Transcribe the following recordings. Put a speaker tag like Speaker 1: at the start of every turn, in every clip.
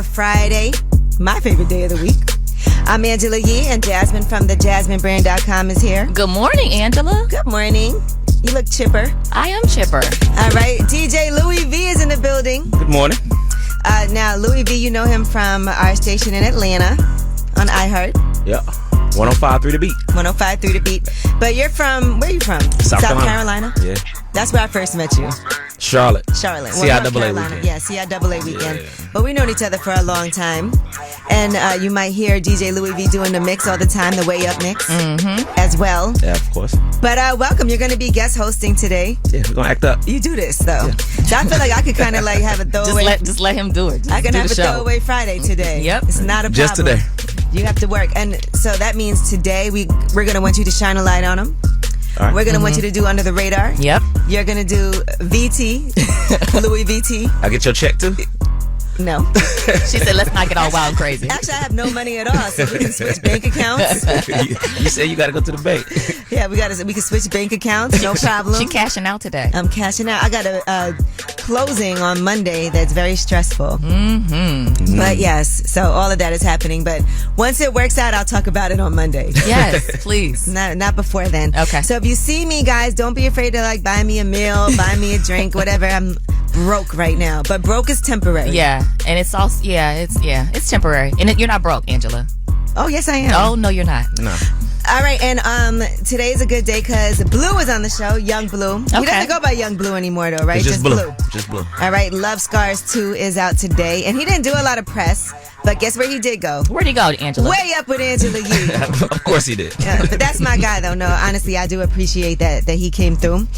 Speaker 1: Friday, my favorite day of the week. I'm Angela Yee, and Jasmine from the JasmineBrand.com is here.
Speaker 2: Good morning, Angela.
Speaker 1: Good morning. You look chipper.
Speaker 2: I am chipper.
Speaker 1: All right. DJ Louis V is in the building.
Speaker 3: Good morning.
Speaker 1: Now, Louis V, you know him from our station in Atlanta on iHeart.
Speaker 3: Yeah. 105.3 The Beat.
Speaker 1: 105.3 The Beat. But you're from, where are you from?
Speaker 3: South Carolina. Yeah.
Speaker 1: That's where I first met you.
Speaker 3: Charlotte.
Speaker 1: CIAA weekend. Yeah, CIAA weekend. Yeah. But we've known each other for a long time. And you might hear DJ Louis V doing the mix all the time, the Way Up mix as well.
Speaker 3: Yeah, of course.
Speaker 1: But welcome. You're going to be guest hosting today.
Speaker 3: Yeah, we're going to act up.
Speaker 1: You do this, though. Yeah. So I feel like I could kind of like have a throwaway.
Speaker 2: Just let him do it.
Speaker 1: I can have a throwaway Friday today.
Speaker 2: Yep.
Speaker 1: It's not a problem.
Speaker 3: Just today.
Speaker 1: You have to work. And so that means today we're going to want you to shine a light on them. All right. We're going to want you to do Under the Radar.
Speaker 2: Yep.
Speaker 1: You're going to do VT, Louis VT.
Speaker 3: I get your check too?
Speaker 1: No.
Speaker 2: She said, let's not get all wild and crazy.
Speaker 1: Actually, I have no money at all, so we can switch bank accounts.
Speaker 3: You said you got to go to the bank.
Speaker 1: Yeah, we can switch bank accounts, no problem.
Speaker 2: She cashing out today.
Speaker 1: I'm cashing out. I got a closing on Monday that's very stressful. But yes, so all of that is happening. But once it works out, I'll talk about it on Monday.
Speaker 2: Yes, please.
Speaker 1: Not before then.
Speaker 2: Okay.
Speaker 1: So if you see me, guys, don't be afraid to like buy me a meal, buy me a drink, whatever. I'm broke right now, but broke is temporary.
Speaker 2: Yeah, and it's also it's temporary, and you're not broke, Angela.
Speaker 1: Oh yes, I am.
Speaker 2: Oh no, you're not.
Speaker 3: No.
Speaker 1: All right, and today's a good day because Bleu is on the show, Young Bleu. He doesn't go by Young Bleu anymore, though, right?
Speaker 3: It's just Bleu. Just Bleu.
Speaker 1: All right, Love Scars 2 is out today, and he didn't do a lot of press, but guess where he did go?
Speaker 2: Where'd he go, Angela?
Speaker 1: Way up with Angela Yee.
Speaker 3: Of course he did.
Speaker 1: Yeah, but that's my guy, though. No, honestly, I do appreciate that he came through.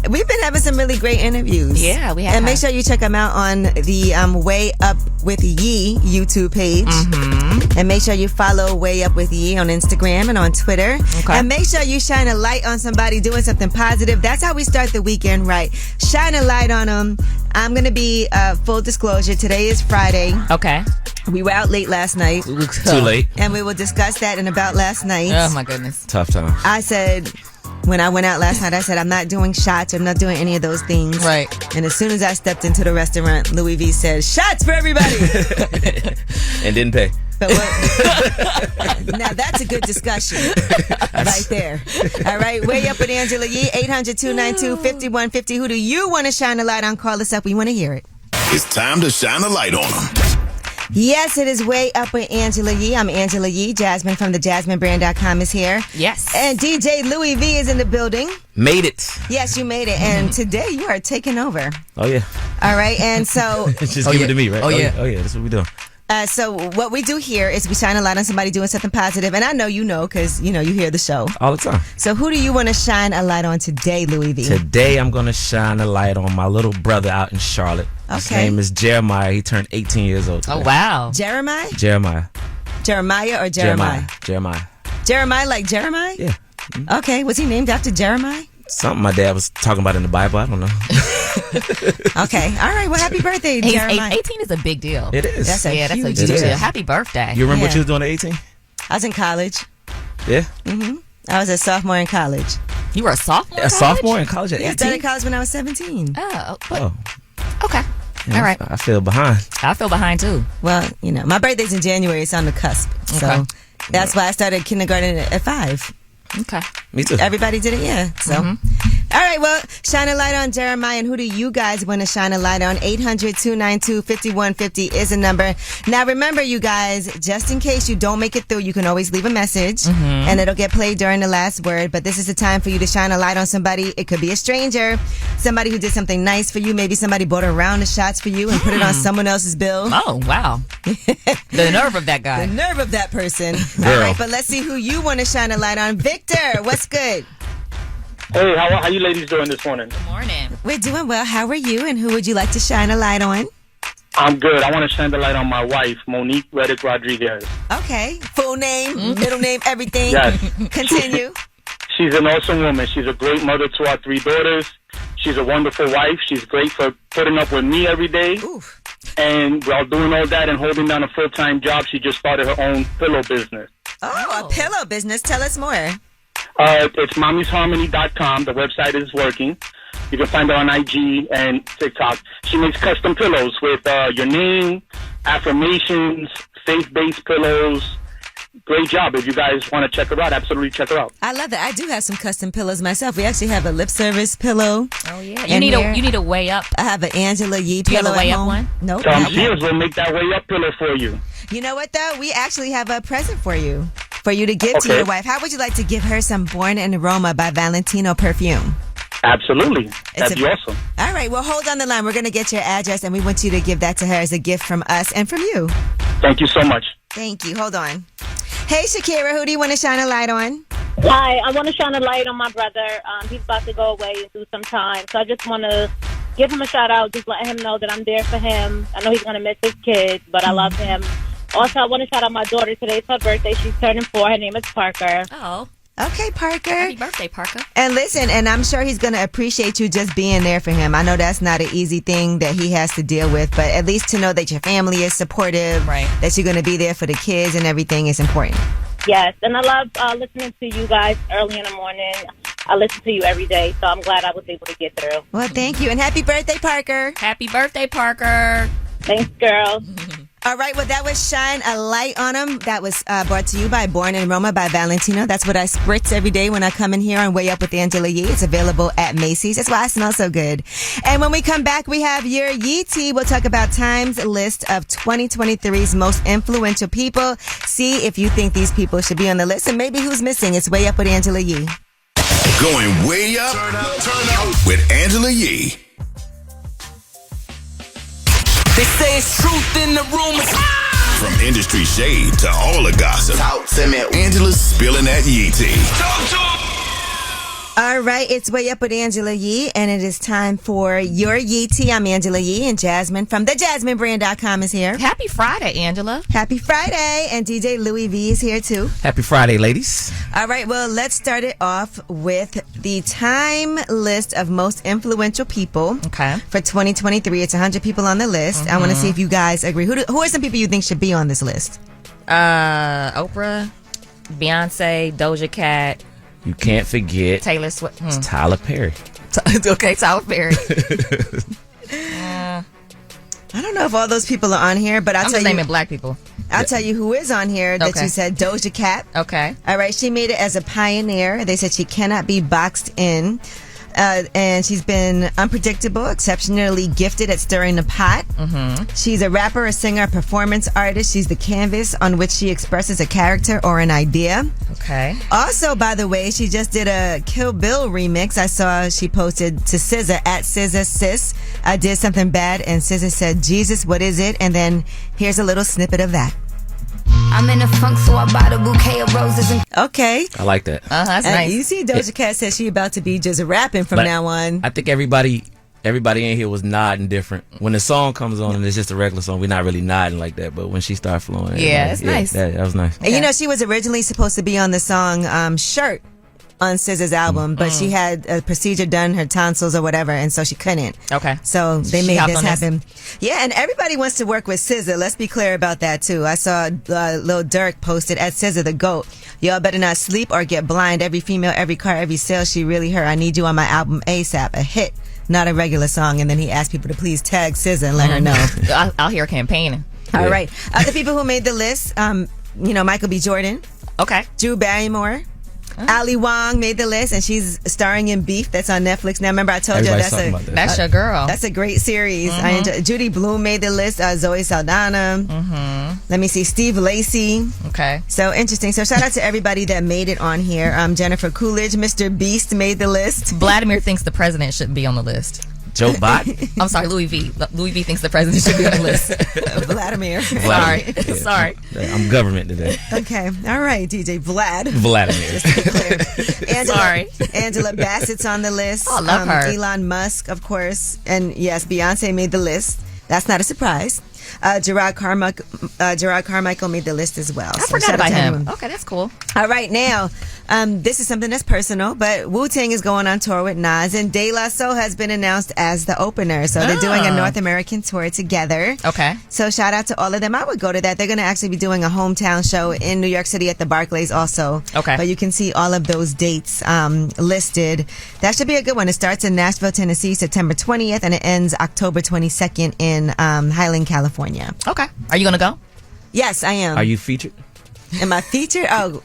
Speaker 1: We've been having some really great interviews.
Speaker 2: Yeah, we have.
Speaker 1: And make sure you check them out on the Way Up with Yee YouTube page. And make sure you follow Way Up with Yee on Instagram and on Twitter.
Speaker 2: Okay.
Speaker 1: And make sure you shine a light on somebody doing something positive. That's how we start the weekend, right? Shine a light on them. I'm going to be, full disclosure, today is Friday.
Speaker 2: Okay.
Speaker 1: We were out late last night.
Speaker 3: Too late.
Speaker 1: And we will discuss that in about last night.
Speaker 2: Oh, my goodness.
Speaker 3: Tough time.
Speaker 1: I said, when I went out last night, I said, I'm not doing shots. I'm not doing any of those things.
Speaker 2: Right.
Speaker 1: And as soon as I stepped into the restaurant, Louis V said, shots for everybody.
Speaker 3: And didn't pay.
Speaker 1: But what? Now that's a good discussion right there. All right, Way Up with Angela Yee, 800-292-5150. Who do you want to shine a light on? Call us up. We want to hear it.
Speaker 4: It's time to shine a light on them.
Speaker 1: Yes, it is Way Up with Angela Yee. I'm Angela Yee. Jasmine from the JasmineBrand.com is here.
Speaker 2: Yes.
Speaker 1: And DJ Louis V is in the building.
Speaker 3: Made it.
Speaker 1: Yes, you made it. And today you are taking over.
Speaker 3: Oh, yeah.
Speaker 1: All right, and so...
Speaker 3: Just give it to me, right?
Speaker 2: Oh, yeah.
Speaker 3: Oh, yeah, that's what we're doing.
Speaker 1: So what we do here is we shine a light on somebody doing something positive. And I know you know because, you hear the show.
Speaker 3: All the time.
Speaker 1: So who do you want to shine a light on today, Louis V?
Speaker 3: Today I'm going to shine a light on my little brother out in Charlotte. His name is Jeremiah. He turned 18 years old today.
Speaker 2: Oh, wow.
Speaker 1: Jeremiah?
Speaker 3: Jeremiah
Speaker 1: or Jeremiah? Jeremiah like Jeremiah?
Speaker 3: Yeah.
Speaker 1: Okay. Was he named after Jeremiah?
Speaker 3: Something my dad was talking about in the Bible. I don't know.
Speaker 1: Okay. All right. Well, happy birthday, Jeremiah.
Speaker 2: 18 is a big deal.
Speaker 3: It is.
Speaker 1: That's a
Speaker 2: huge
Speaker 1: huge
Speaker 2: deal.
Speaker 1: deal.
Speaker 2: Happy birthday.
Speaker 3: You remember what you was doing at 18?
Speaker 1: I was in college.
Speaker 3: Yeah?
Speaker 1: I was a sophomore in college.
Speaker 2: You were a sophomore?
Speaker 3: A sophomore in college at 18?
Speaker 1: I started college when I was 17.
Speaker 2: Okay.
Speaker 3: Yeah,
Speaker 2: All right.
Speaker 3: I feel behind.
Speaker 2: I feel behind, too.
Speaker 1: Well, my birthday's in January. It's on the cusp. So that's why I started kindergarten at 5.
Speaker 2: Okay.
Speaker 3: Me too.
Speaker 1: Everybody did it, yeah. So, all right, well, shine a light on Jeremiah. And who do you guys want to shine a light on? 800-292-5150 is the number. Now, remember, you guys, just in case you don't make it through, you can always leave a message, and it'll get played during the last word. But this is the time for you to shine a light on somebody. It could be a stranger, somebody who did something nice for you. Maybe somebody bought a round of shots for you and put it on someone else's bill.
Speaker 2: Oh, wow. The nerve of that guy.
Speaker 1: The nerve of that person. All right, but let's see who you want to shine a light on. Victor, what's good?
Speaker 5: Hey, how you ladies doing this morning?
Speaker 2: Good morning.
Speaker 1: We're doing well. How are you? And who would you like to shine a light on?
Speaker 5: I'm good. I want to shine the light on my wife, Monique Reddick Rodriguez.
Speaker 1: Okay. Full name, middle name, everything.
Speaker 5: Yes.
Speaker 1: Continue.
Speaker 5: She's an awesome woman. She's a great mother to our 3 daughters. She's a wonderful wife. She's great for putting up with me every day.
Speaker 1: Oof.
Speaker 5: And while doing all that and holding down a full-time job, she just started her own pillow business.
Speaker 1: Oh, a pillow business. Tell us more.
Speaker 5: It's mommysharmony.com. The website is working. You can find her on IG and TikTok. She makes custom pillows with your name, affirmations, faith-based pillows. Great job. If you guys want to check her out, absolutely check her out.
Speaker 1: I love that. I do have some custom pillows myself. We actually have a lip service pillow.
Speaker 2: Oh yeah. You need a way up.
Speaker 1: I have an Angela Yee
Speaker 2: Do you
Speaker 1: pillow
Speaker 2: have a way
Speaker 1: at
Speaker 2: up
Speaker 1: home.
Speaker 2: one?
Speaker 1: Nope.
Speaker 5: Tom Sears will make that way up pillow for you.
Speaker 1: You know what though? We actually have a present for you to give to
Speaker 5: Okay.
Speaker 1: your wife. How would you like to give her some Born in Aroma by Valentino perfume?
Speaker 5: Absolutely. That'd be awesome.
Speaker 1: All right. Well, hold on the line. We're going to get your address, and we want you to give that to her as a gift from us and from you.
Speaker 5: Thank you so much.
Speaker 1: Thank you. Hold on. Hey, Shakira, who do you want to shine a light on?
Speaker 6: Hi, I want to shine a light on my brother. He's about to go away and do some time. So I just want to give him a shout out, just let him know that I'm there for him. I know he's going to miss his kids, but I love him. Also, I want to shout out my daughter. Today's her birthday. She's turning 4. Her name is Parker.
Speaker 2: Oh.
Speaker 1: Okay, Parker.
Speaker 2: Happy birthday, Parker.
Speaker 1: And listen, and I'm sure he's going to appreciate you just being there for him. I know that's not an easy thing that he has to deal with, but at least to know that your family is supportive,
Speaker 2: Right.
Speaker 1: that you're going to be there for the kids and everything is important.
Speaker 6: Yes, and I love listening to you guys early in the morning. I listen to you every day, so I'm glad I was able to get through.
Speaker 1: Well, thank you. And happy birthday, Parker.
Speaker 2: Happy birthday, Parker.
Speaker 6: Thanks, girl.
Speaker 1: All right, well, that was Shine a Light on Him. That was brought to you by Born in Roma by Valentino. That's what I spritz every day when I come in here on Way Up with Angela Yee. It's available at Macy's. That's why I smell so good. And when we come back, we have your Yee Tea. We'll talk about Time's list of 2023's most influential people. See if you think these people should be on the list and maybe who's missing. It's Way Up with Angela Yee.
Speaker 4: Going way up, turn up with Angela Yee.
Speaker 7: They say it's truth in the rumors.
Speaker 4: From industry shade to all the gossip,
Speaker 7: Talk to me.
Speaker 4: Angela's spilling that Yee tea.
Speaker 1: All right, it's Way Up with Angela Yee, and it is time for your Yee Tea. I'm Angela Yee, and Jasmine from thejasminebrand.com is here.
Speaker 2: Happy Friday, Angela.
Speaker 1: Happy Friday, and DJ Louis V is here too.
Speaker 3: Happy Friday, ladies.
Speaker 1: All right, well, let's start it off with the Time list of most influential people.
Speaker 2: Okay.
Speaker 1: For 2023, it's 100 people on the list. I want to see if you guys agree. Who are some people you think should be on this list?
Speaker 2: Oprah, Beyonce, Doja Cat,
Speaker 3: You can't forget
Speaker 2: Taylor Swift.
Speaker 3: it's Tyler Perry.
Speaker 2: Okay, Tyler Perry.
Speaker 1: I don't know if all those people are on here, but
Speaker 2: I'm just naming black people.
Speaker 1: I'll tell you who is on here that
Speaker 2: Okay.
Speaker 1: you said, Doja Cat.
Speaker 2: Okay.
Speaker 1: All right, she made it as a pioneer. They said she cannot be boxed in. And she's been unpredictable, exceptionally gifted at stirring the pot. Mm-hmm. She's a rapper, a singer, a performance artist. She's the canvas on which she expresses a character or an idea.
Speaker 2: Okay.
Speaker 1: Also, by the way, she just did a Kill Bill remix. I saw she posted to SZA at SZA Sis. I did something bad, and SZA said, Jesus, what is it? And then here's a little snippet of that.
Speaker 8: I'm in a funk, so I bought a bouquet of roses and
Speaker 1: Okay.
Speaker 3: I like that.
Speaker 2: That's
Speaker 1: And
Speaker 2: nice.
Speaker 1: you see Doja Cat says she about to be just rapping from
Speaker 3: But
Speaker 1: now on.
Speaker 3: I think everybody in here was nodding different. When the song comes on and it's just a regular song, we're not really nodding like that. But when she started flowing,
Speaker 2: Yeah, it's nice.
Speaker 3: That was nice.
Speaker 1: And you know, she was originally supposed to be on the song Shirt on SZA's album, but she had a procedure done, her tonsils or whatever, and so she couldn't.
Speaker 2: Okay.
Speaker 1: So they
Speaker 2: She
Speaker 1: made
Speaker 2: hopped
Speaker 1: this
Speaker 2: on this.
Speaker 1: happen. Yeah, and everybody wants to work with SZA. Let's be clear about that, too. I saw Lil Durk posted at SZA the GOAT. Y'all better not sleep or get blind. Every female, every car, every sale, she really her. I need you on my album ASAP. A hit, not a regular song. And then he asked people to please tag SZA and let her know.
Speaker 2: I'll hear campaigning.
Speaker 1: All right. Other people who made the list, Michael B. Jordan,
Speaker 2: Okay.
Speaker 1: Drew Barrymore, Ali Wong made the list, and she's starring in Beef. That's on Netflix now. Remember, I told you
Speaker 3: Everybody's talking about that.
Speaker 2: That's your girl.
Speaker 1: that's a great series. I enjoy. Judy Blume made the list. Zoe Saldana. Let me see. Steve Lacy.
Speaker 2: Okay.
Speaker 1: So interesting. So shout out to everybody that made it on here. Jennifer Coolidge, Mr. Beast made the list.
Speaker 2: Vladimir thinks the president shouldn't be on the list.
Speaker 3: Joe Bot.
Speaker 2: I'm sorry, Louis V. Louis V thinks the president should be on the list.
Speaker 1: Vladimir.
Speaker 2: Sorry.
Speaker 3: Yeah.
Speaker 2: Sorry.
Speaker 3: I'm government today.
Speaker 1: Okay. All right, DJ Vlad.
Speaker 3: Vladimir.
Speaker 2: Sorry.
Speaker 1: Angela Bassett's on the list.
Speaker 2: Oh, I love her.
Speaker 1: Elon Musk, of course. And yes, Beyonce made the list. That's not a surprise. Gerard Carmichael made the list as well.
Speaker 2: I
Speaker 1: So
Speaker 2: forgot
Speaker 1: shout out
Speaker 2: about
Speaker 1: to
Speaker 2: him.
Speaker 1: everyone.
Speaker 2: Okay, that's cool.
Speaker 1: All right, now, This is something that's personal, but Wu-Tang is going on tour with Nas, and De La Soul has been announced as the opener. So they're doing a North American tour together.
Speaker 2: Okay.
Speaker 1: So shout out to all of them. I would go to that. They're going to actually be doing a hometown show in New York City at the Barclays also.
Speaker 2: Okay.
Speaker 1: But you can see all of those dates listed. That should be a good one. It starts in Nashville, Tennessee, September 20th, and it ends October 22nd in Highland, California.
Speaker 2: Okay. Are you going to go?
Speaker 1: Yes, I am.
Speaker 3: Are you featured?
Speaker 1: Am I featured? Oh,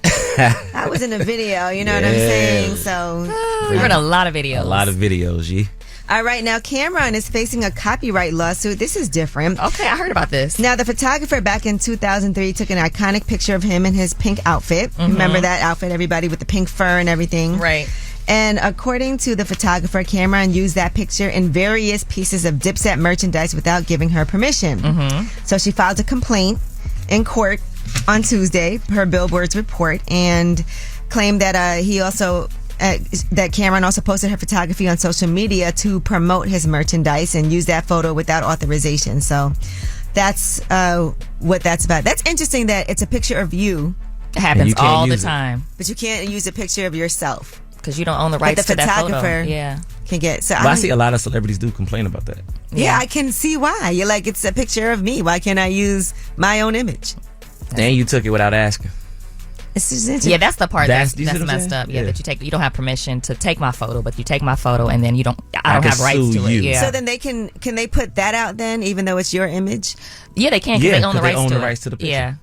Speaker 1: I was in a video, you know what I'm saying? So
Speaker 2: We're in a lot of videos.
Speaker 3: A lot of videos, G.
Speaker 1: all right, now Cameron is facing a copyright lawsuit. This is different.
Speaker 2: Okay, I heard about this.
Speaker 1: Now, the photographer back in 2003 took an iconic picture of him in his pink outfit. Remember that outfit, everybody, with the pink fur and everything?
Speaker 2: Right.
Speaker 1: And according to the photographer, Cameron used that picture in various pieces of Dipset merchandise without giving her permission. So she filed a complaint in court on Tuesday, per Billboard's report, and claimed that he also that Cameron also posted her photography on social media to promote his merchandise and use that photo without authorization. So that's what that's about. That's interesting that it's a picture of you,
Speaker 2: It happens
Speaker 3: you can't
Speaker 2: all the
Speaker 3: use it.
Speaker 2: time
Speaker 1: but you can't use a picture of yourself.
Speaker 2: because you don't own the
Speaker 1: But
Speaker 2: rights
Speaker 1: the
Speaker 2: to that photo.
Speaker 1: photographer
Speaker 2: Yeah.
Speaker 1: can get. So
Speaker 3: But I
Speaker 1: don't-
Speaker 3: see a lot of celebrities do complain about that.
Speaker 1: Yeah, I can see why. You're like, it's a picture of me. Why can't I use my own image?
Speaker 3: And you took it without asking.
Speaker 1: It's just interesting.
Speaker 2: Yeah, that's the part
Speaker 3: That's-
Speaker 2: that's
Speaker 3: you see what I'm
Speaker 2: messed
Speaker 3: saying?
Speaker 2: up. Yeah,
Speaker 3: Yeah.
Speaker 2: that you don't have permission to take my photo, but you take my photo and then I don't
Speaker 3: can
Speaker 2: have rights
Speaker 3: sue
Speaker 2: to it.
Speaker 3: you.
Speaker 2: Yeah.
Speaker 1: So then they can they put that out then, even though it's your image,
Speaker 2: Yeah, they can because
Speaker 3: Yeah,
Speaker 2: they own the
Speaker 3: 'cause they
Speaker 2: rights
Speaker 3: own
Speaker 2: to
Speaker 3: the
Speaker 2: it.
Speaker 3: rights to the picture.
Speaker 2: Yeah.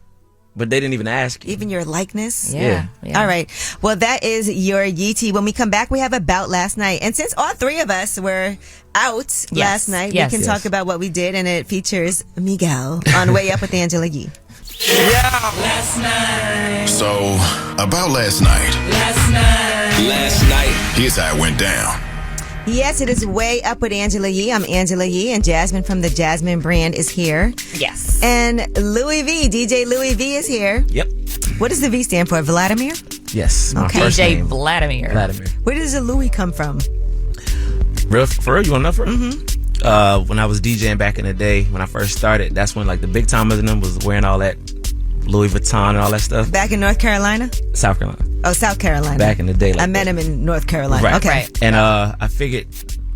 Speaker 3: But they didn't even ask you.
Speaker 1: even your likeness?
Speaker 2: Yeah.
Speaker 1: All right. Well, that is your Yeetie. When we come back, we have About Last Night. And since all three of us were out last night,
Speaker 2: Yes.
Speaker 1: we can talk about what we did, and it features Miguel on Way Up with Angela Yee.
Speaker 4: So, about last night.
Speaker 7: Last night.
Speaker 4: Here's how it went down.
Speaker 1: Yes, it is Way Up with Angela Yee. I'm Angela Yee, and Jasmine from the Jasmine brand is here.
Speaker 2: Yes.
Speaker 1: And Louis V, DJ Louis V is here.
Speaker 3: Yep.
Speaker 1: What does the V stand for? Vladimir?
Speaker 3: Yes. My
Speaker 1: Okay.
Speaker 3: first
Speaker 2: DJ
Speaker 3: name,
Speaker 2: Vladimir.
Speaker 3: Vladimir.
Speaker 1: Where does the Louis come from?
Speaker 3: Real, for real? You want to know for real? When I was DJing back in the day, when I first started, that's when like the big timers and them was wearing all that Louis Vuitton and all that stuff.
Speaker 1: Back in North Carolina?
Speaker 3: South Carolina.
Speaker 1: Oh, South Carolina.
Speaker 3: Back in the day. Like
Speaker 1: I met
Speaker 3: that.
Speaker 1: him in North Carolina.
Speaker 3: Right.
Speaker 1: Okay.
Speaker 2: Right.
Speaker 3: And I figured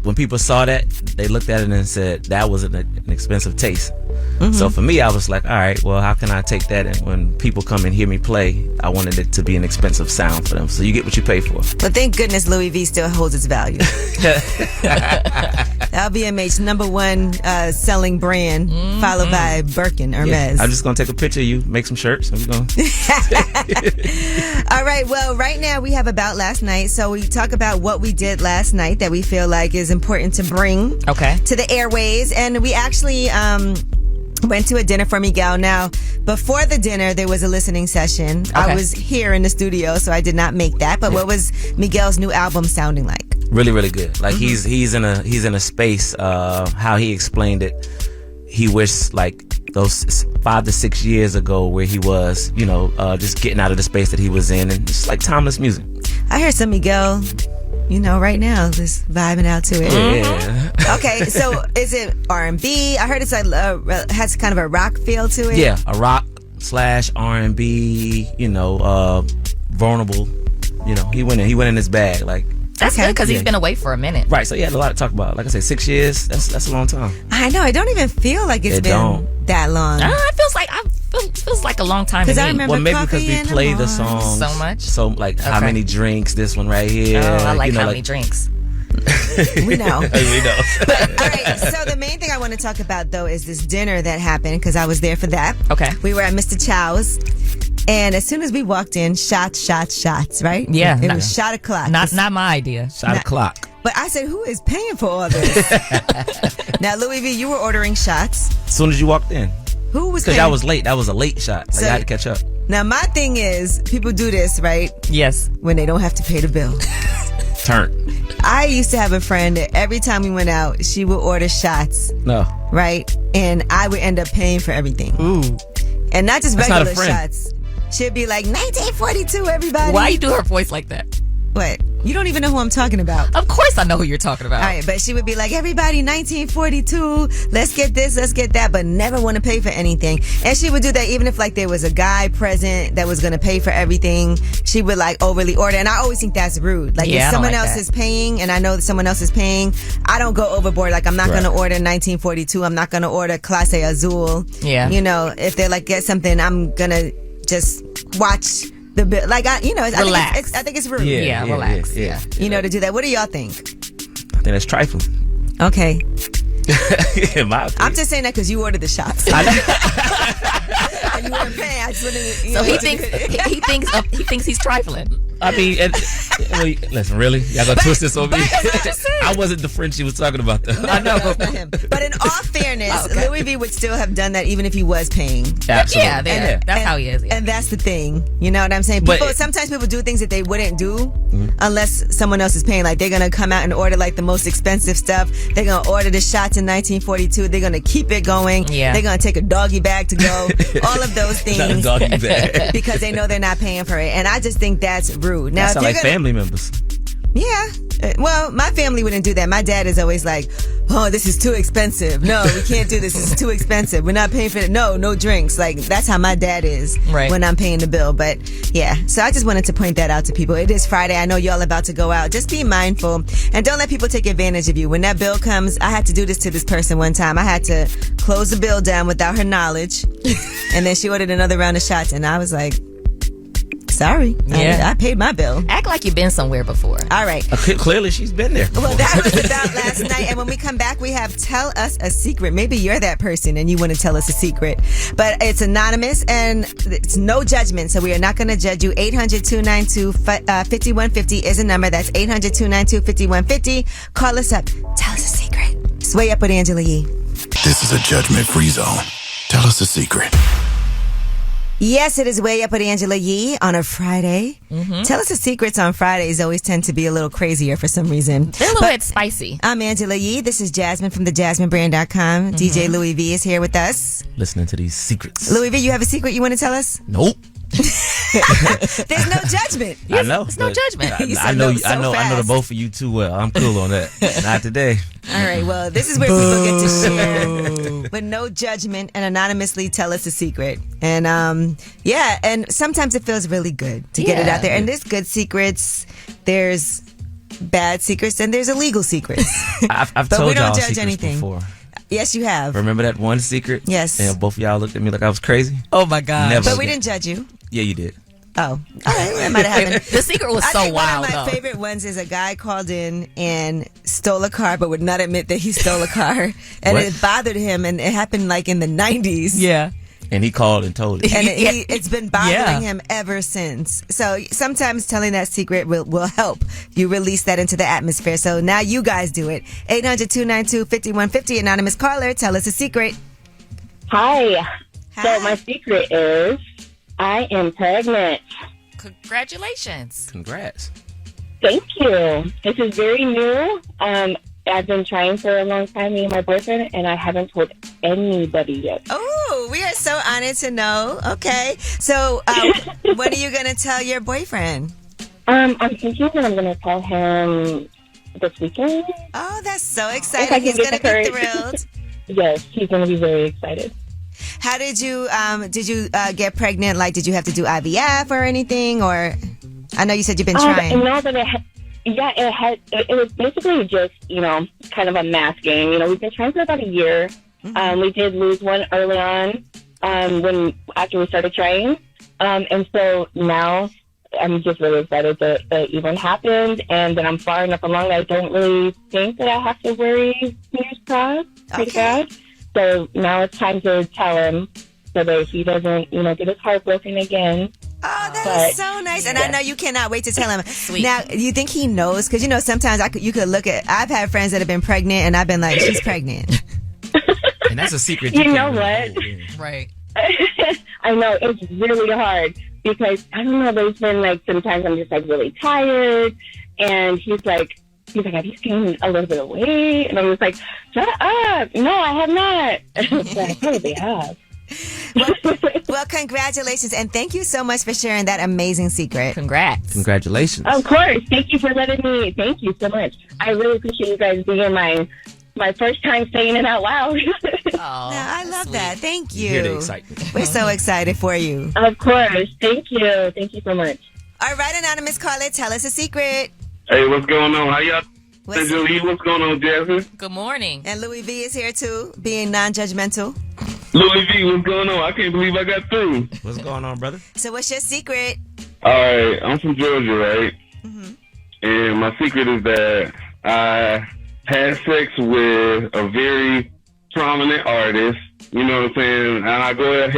Speaker 3: when people saw that, they looked at it and said that was an expensive taste. So for me, I was like, all right, well, how can I take that? And when people come and hear me play, I wanted it to be an expensive sound for them. So you get what you pay for.
Speaker 1: But thank goodness Louis V still holds its value. LVMH #1 selling brand, followed by Birkin, Hermes.
Speaker 3: I'm just going to take a picture of you, make some shirts, and we're going
Speaker 1: All right, well, right now we have About Last Night. So we talk about what we did last night that we feel like is important to bring
Speaker 2: Okay.
Speaker 1: to the airways. And we actually went to a dinner for Miguel. Now, before the dinner, there was a listening session. I
Speaker 2: Okay.
Speaker 1: was here in the studio, so I did not make that. But what was Miguel's new album sounding like?
Speaker 3: really, really good. Like he's in a space. How he explained it, he wished like those 5 to 6 years ago where he was, just getting out of the space that he was in, and just like timeless music.
Speaker 1: I heard some Miguel, right now, just vibing out to it.
Speaker 3: Yeah,
Speaker 1: Okay, so is it R&B? I heard it's like has kind of a rock feel to it.
Speaker 3: yeah, a rock / R&B. Vulnerable. He went in his bag. Like
Speaker 2: That's
Speaker 1: Okay.
Speaker 2: good because he's
Speaker 3: Yeah.
Speaker 2: been away for a minute.
Speaker 3: right. So he had a lot to talk about. Like I said, 6 years. That's a long time.
Speaker 1: I know. I don't even feel like it's
Speaker 3: It
Speaker 1: been
Speaker 3: don't.
Speaker 1: that long.
Speaker 2: It feels like a long time to
Speaker 1: 'Cause
Speaker 2: me.
Speaker 1: I remember
Speaker 3: Well, maybe because
Speaker 1: Coffee
Speaker 3: we
Speaker 1: in the
Speaker 3: play the
Speaker 1: Morning.
Speaker 3: songs
Speaker 2: So much?
Speaker 3: So like how
Speaker 2: Okay.
Speaker 3: many drinks? This one right here.
Speaker 2: Oh, I like how
Speaker 3: like,
Speaker 2: many drinks.
Speaker 1: We know.
Speaker 3: we know.
Speaker 1: All right. So the main thing I want to talk about though is this dinner that happened because I was there for that.
Speaker 2: Okay.
Speaker 1: We were at Mr. Chow's, and as soon as we walked in, shots, right?
Speaker 2: Yeah,
Speaker 1: It
Speaker 2: not-
Speaker 1: was shot o'clock.
Speaker 2: Not my idea.
Speaker 3: Shot
Speaker 1: Nah.
Speaker 3: o'clock.
Speaker 1: But I said, who is paying for all this? Now, Louis V, you were ordering shots.
Speaker 3: As soon as you walked in,
Speaker 1: Who was
Speaker 3: because
Speaker 1: paying?
Speaker 3: y'all was late. That was a late shot. Like
Speaker 1: So-
Speaker 3: I had to catch up.
Speaker 1: Now, my thing is, people do this, right?
Speaker 2: Yes.
Speaker 1: When they don't have to pay the bill.
Speaker 3: Turn.
Speaker 1: I used to have a friend that every time we went out, she would order shots,
Speaker 3: No.
Speaker 1: right? And I would end up paying for everything.
Speaker 3: Ooh.
Speaker 1: And not just
Speaker 3: That's not a
Speaker 1: regular
Speaker 3: friend.
Speaker 1: shots. She'd be like, 1942, everybody.
Speaker 2: Why you do her voice like that?
Speaker 1: What? You don't even know who I'm talking about.
Speaker 2: Of course I know who you're talking about.
Speaker 1: All right, but she would be like, everybody, 1942, let's get this, let's get that, but never want to pay for anything. And she would do that even if like there was a guy present that was going to pay for everything. She would like overly order. And I always think that's rude. Like if someone else is paying and I know that someone else is paying, I don't go overboard. Like I'm not going to order 1942. I'm not going to order Clase Azul.
Speaker 2: Yeah.
Speaker 1: You know, if they're like, get something, I'm going to just watch the bill. Like, I
Speaker 2: relax.
Speaker 1: I think it's rude.
Speaker 2: Yeah, relax.
Speaker 3: Yeah.
Speaker 1: You know, to do that. What do y'all think?
Speaker 3: I think that's trifling.
Speaker 1: Okay.
Speaker 3: In my opinion.
Speaker 1: I'm just saying that because you ordered the shots. And you weren't paying. I just wanted to,
Speaker 2: So he thinks he's trifling.
Speaker 3: I mean, listen, really? Y'all gonna twist this on me? I wasn't the friend she was talking about, though.
Speaker 1: I know, but not him. But in all fairness, Louis V would still have done that even if he was paying.
Speaker 3: Absolutely.
Speaker 2: Yeah, that's how he is. Yeah.
Speaker 1: And that's the thing. You know what I'm saying? Sometimes people do things that they wouldn't do unless someone else is paying. Like they're gonna come out and order like the most expensive stuff. They're gonna order the shots in 1942. They're gonna keep it going.
Speaker 2: Yeah.
Speaker 1: They're gonna take a doggy bag to go. All of those things.
Speaker 3: Not a doggy bag.
Speaker 1: Because they know they're not paying for it. And I just think that's rude. Now,
Speaker 3: That sound like family members.
Speaker 1: Yeah. Well, my family wouldn't do that. My dad is always like, oh, this is too expensive. No, we can't do this. This is too expensive. We're not paying for it. No drinks. Like, that's how my dad is when I'm paying the bill. But, yeah. So I just wanted to point that out to people. It is Friday. I know y'all about to go out. Just be mindful. And don't let people take advantage of you. When that bill comes, I had to do this to this person one time. I had to close the bill down without her knowledge. And then she ordered another round of shots. And I was like, sorry.
Speaker 2: Yeah.
Speaker 1: I paid my bill.
Speaker 2: Act like you've been somewhere before.
Speaker 1: All right.
Speaker 3: Clearly, she's been there.
Speaker 1: Well, that was about last night. And when we come back, we have Tell Us a Secret. Maybe you're that person and you want to tell us a secret. But it's anonymous and it's no judgment. So we are not going to judge you. 800-292-5150 is a number. That's 800-292-5150. Call us up. Tell us a secret. Sway Up with Angela Yee.
Speaker 4: This is a judgment-free zone. Tell us a secret.
Speaker 1: Yes, it is Way Up with Angela Yee on a Friday. Tell us the secrets on Fridays always tend to be a little crazier for some reason.
Speaker 2: They're a little bit spicy.
Speaker 1: I'm Angela Yee. This is Jasmine from thejasminebrand.com. DJ Louis V is here with us.
Speaker 3: Listening to these secrets.
Speaker 1: Louis V, you have a secret you want to tell us?
Speaker 3: Nope.
Speaker 1: There's no judgment.
Speaker 3: I know.
Speaker 2: There's no judgment.
Speaker 3: I know the both of you too well. I'm cool on that. Not today.
Speaker 1: All right, well, this is where people get to share with no judgment and anonymously tell us a secret. And and sometimes it feels really good to get it out there. And there's good secrets, there's bad secrets, and there's illegal secrets.
Speaker 3: I've
Speaker 1: but
Speaker 3: told
Speaker 1: we don't
Speaker 3: y'all
Speaker 1: judge
Speaker 3: secrets
Speaker 1: anything.
Speaker 3: before.
Speaker 1: Yes, you have.
Speaker 3: Remember that one secret?
Speaker 1: Yes.
Speaker 3: And both of y'all looked at me like I was crazy?
Speaker 2: Oh my God.
Speaker 3: Never
Speaker 1: But we
Speaker 3: again.
Speaker 1: didn't judge you.
Speaker 3: Yeah, you did.
Speaker 1: Oh, all right. That might have happened.
Speaker 2: The secret was
Speaker 1: I
Speaker 2: so
Speaker 1: think
Speaker 2: wild,
Speaker 1: one of my
Speaker 2: though.
Speaker 1: favorite ones is a guy called in and stole a car, but would not admit that he stole a car, and
Speaker 3: What?
Speaker 1: it bothered him, and it happened like in the 90s.
Speaker 2: Yeah.
Speaker 3: And he called and told it.
Speaker 1: And it's been bothering
Speaker 2: Yeah.
Speaker 1: him ever since. So sometimes telling that secret will help you release that into the atmosphere. So now you guys do it. 800-292-5150. Anonymous caller, tell us a secret.
Speaker 6: Hi.
Speaker 1: Hi.
Speaker 6: So my secret is I am pregnant.
Speaker 2: Congratulations.
Speaker 3: Congrats.
Speaker 6: Thank you. This is very new. I've been trying for a long time, me and my boyfriend, and I haven't told anybody yet.
Speaker 1: Oh, we are so honored to know. Okay. So when are you going to tell your boyfriend?
Speaker 6: I'm thinking that I'm going to tell him this weekend.
Speaker 1: Oh, that's so
Speaker 6: If I
Speaker 1: exciting.
Speaker 6: can
Speaker 1: He's
Speaker 6: get
Speaker 1: going to
Speaker 6: the
Speaker 1: be
Speaker 6: courage.
Speaker 1: thrilled.
Speaker 6: Yes, he's going to be very excited.
Speaker 1: How did you get pregnant? Like, did you have to do IVF or anything? Or I know you said you've been trying.
Speaker 6: No, but it was basically just, kind of a math game. We've been trying for about a year. We did lose one early on after we started trying. And so now I'm just really excited that it even happened, and that I'm far enough along that I don't really think that I have to worry fingers crossed pretty bad. So now it's time to tell him so that he doesn't, get his heart broken again.
Speaker 1: Oh, that is so nice. And I know you cannot wait to tell him.
Speaker 2: Sweet.
Speaker 1: Now, do you think he knows? Because, sometimes you could look at, I've had friends that have been pregnant, and I've been like, she's pregnant.
Speaker 3: And that's a secret.
Speaker 6: You know
Speaker 3: can't
Speaker 6: what?
Speaker 3: really hold, yeah.
Speaker 2: Right.
Speaker 6: I know, it's really hard because, I don't know, there's been sometimes I'm just really tired, and he's like, have you gained a little bit of weight? And I was like, shut up. No, I have not. But I probably have.
Speaker 1: Well, congratulations, and thank you so much for sharing that amazing secret.
Speaker 2: Congrats.
Speaker 3: Congratulations.
Speaker 9: Of course. Thank you for letting me. Thank you so much. I really appreciate you guys being my first time saying it out loud.
Speaker 1: I love that. Thank you.
Speaker 3: You hear the excitement.
Speaker 1: We're so excited for you.
Speaker 9: Of course. Thank you. Thank you so much.
Speaker 1: All right, anonymous caller, tell us a secret.
Speaker 5: Hey, what's going on? How y'all?
Speaker 1: What's-
Speaker 5: What's going on, Jasmine?
Speaker 2: Good morning.
Speaker 1: And Louis V is here too, being non-judgmental.
Speaker 5: Louis V, what's going on? I can't believe I got through.
Speaker 3: What's going on, brother?
Speaker 1: So what's your secret?
Speaker 5: All right, I'm from Georgia, right?
Speaker 1: Mm-hmm.
Speaker 5: And my secret is that I had sex with a very prominent artist. You know what I'm saying? And I go ahead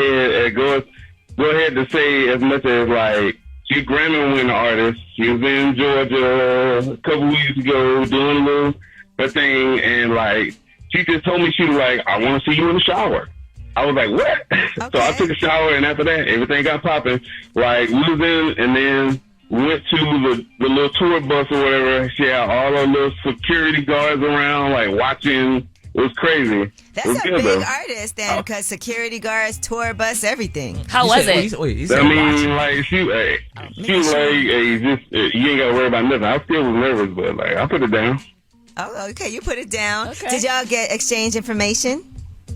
Speaker 5: to say as much as like she's a Grammy-winning artist. She was in Georgia a couple weeks ago doing a little her thing, and like she just told me, she was like, "I want to see you in the shower." I was like, "What?" So I took a shower, and after that, everything got popping. Like we was in, and then went to the little tour bus or whatever. She had all the little security guards around, like watching. It was crazy.
Speaker 1: That's
Speaker 5: it was
Speaker 1: a
Speaker 5: good,
Speaker 1: big
Speaker 5: though.
Speaker 1: artist then, because security guards, tour bus, everything.
Speaker 2: How was it?
Speaker 3: Wait,
Speaker 5: I mean, like she was like, "Hey, just you ain't gotta worry about nothing." I still was nervous, but like I put it down.
Speaker 1: Oh, okay, you put it down.
Speaker 2: Okay.
Speaker 1: Did y'all get exchange information?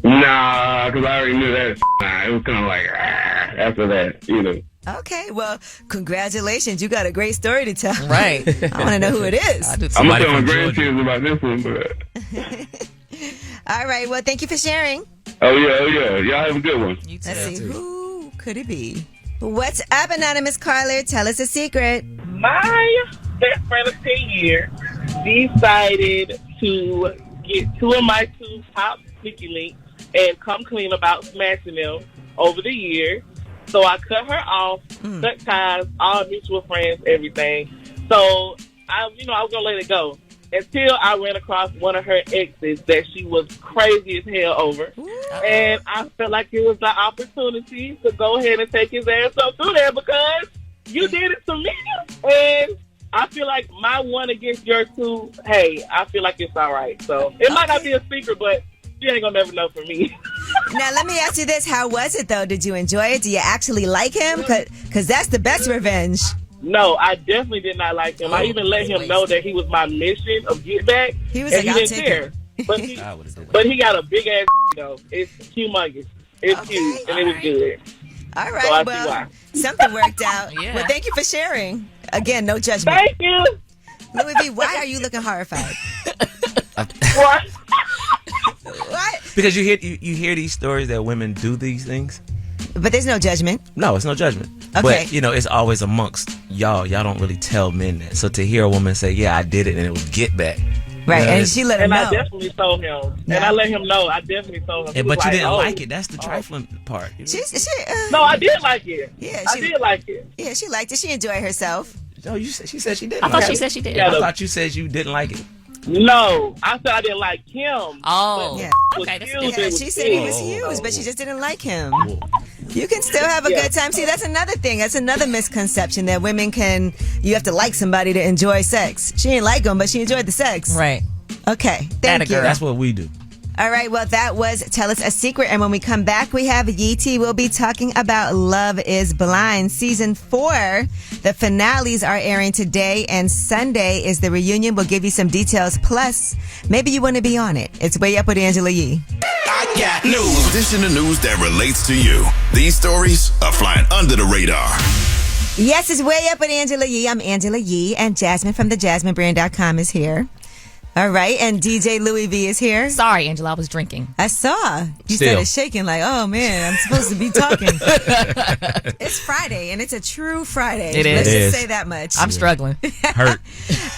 Speaker 5: Nah, because I already knew that. Nah, it was kind of like after that, you know.
Speaker 1: Okay, well, congratulations. You got a great story to tell.
Speaker 2: Right.
Speaker 1: I want to know who it is.
Speaker 2: I do too.
Speaker 5: I'm gonna
Speaker 3: Somebody
Speaker 5: tell my
Speaker 3: from Georgia.
Speaker 5: grandkids about this one, but
Speaker 1: All right, well, thank you for sharing.
Speaker 5: oh yeah, y'all have a good one.
Speaker 2: You too.
Speaker 1: Let's see, who could it be? What's up, anonymous caller? Tell us a secret.
Speaker 10: My best friend of 10 years decided to get two of my two top sneaky links and come clean about smashing them over the years. So I cut her off, cut ties, all mutual friends, everything. So I was gonna let it go until I ran across one of her exes that she was crazy as hell over, and I felt like it was the opportunity to go ahead and take his ass up through there because you did it to me, and I feel like my one against your two. Hey, I feel like it's all right. So it might not be a secret, but you ain't gonna never know for me.
Speaker 1: Now, let me ask you this. How was it, though? Did you enjoy it? Do you actually like him? Because that's the best revenge.
Speaker 10: No, I definitely did not like him. I even let him know that he was my mission of get back.
Speaker 1: He was
Speaker 10: and
Speaker 1: like,
Speaker 10: he
Speaker 1: I'll
Speaker 10: didn't
Speaker 1: take
Speaker 10: care.
Speaker 1: it.
Speaker 10: But he got a big ass though. It's humongous. It's
Speaker 1: Okay,
Speaker 10: huge, and it was good.
Speaker 1: All
Speaker 10: So I
Speaker 1: right,
Speaker 10: see
Speaker 1: well,
Speaker 10: why.
Speaker 1: something worked out.
Speaker 2: Yeah.
Speaker 1: Well, thank you for sharing. Again, no judgment.
Speaker 10: Thank you.
Speaker 1: Louis V, why are you looking horrified?
Speaker 10: What?
Speaker 1: What?
Speaker 3: Because you hear these stories that women do these things.
Speaker 1: But there's no judgment.
Speaker 3: No, it's no judgment.
Speaker 1: Okay.
Speaker 3: But it's always amongst y'all. Y'all don't really tell men that. So to hear a woman say, "Yeah, I did it," and it was get back.
Speaker 1: Right,
Speaker 3: Yeah,
Speaker 1: and she let him
Speaker 10: And
Speaker 1: know.
Speaker 10: I definitely told him. And I let him know. I definitely told him. He
Speaker 3: But
Speaker 10: was
Speaker 3: you
Speaker 10: like,
Speaker 3: didn't
Speaker 10: oh.
Speaker 3: like it. That's the trifling part.
Speaker 10: No, I did like it.
Speaker 1: Yeah,
Speaker 10: I did like it.
Speaker 1: Yeah, she liked it. She enjoyed herself.
Speaker 3: No, she said she didn't.
Speaker 2: I thought
Speaker 3: like
Speaker 2: she
Speaker 3: it.
Speaker 2: said she did.
Speaker 3: I thought you said you didn't like it.
Speaker 10: No, I said I didn't like him.
Speaker 2: Oh,
Speaker 1: Yeah.
Speaker 2: okay. That's
Speaker 10: Huge.
Speaker 2: different.
Speaker 1: Yeah, she said he was huge, but she just didn't like him. You can still have a good time. See, that's another thing. That's another misconception that women you have to like somebody to enjoy sex. She didn't like him, but she enjoyed the sex.
Speaker 2: Right.
Speaker 1: Okay,
Speaker 2: Atta
Speaker 1: thank you.
Speaker 2: girl.
Speaker 3: That's what we do.
Speaker 1: All right, well, that was Tell Us a Secret. And when we come back, we have Yeetie. We'll be talking about Love is Blind. Season 4, the finales are airing today, and Sunday is the reunion. We'll give you some details. Plus, maybe you want to be on it. It's Way Up with Angela Yee.
Speaker 4: I got news. This in the news that relates to you. These stories are flying under the radar.
Speaker 1: Yes, it's Way Up with Angela Yee. I'm Angela Yee, and Jasmine from thejasminebrand.com is here. All right, and DJ Louis V is here.
Speaker 2: Sorry, Angela, I was drinking.
Speaker 1: I saw. You
Speaker 3: Still.
Speaker 1: started shaking like, oh, man, I'm supposed to be talking. It's Friday, and it's a true Friday.
Speaker 2: It is.
Speaker 1: Let's
Speaker 3: It
Speaker 1: just
Speaker 3: is.
Speaker 1: say that much.
Speaker 2: I'm struggling.
Speaker 3: Hurt.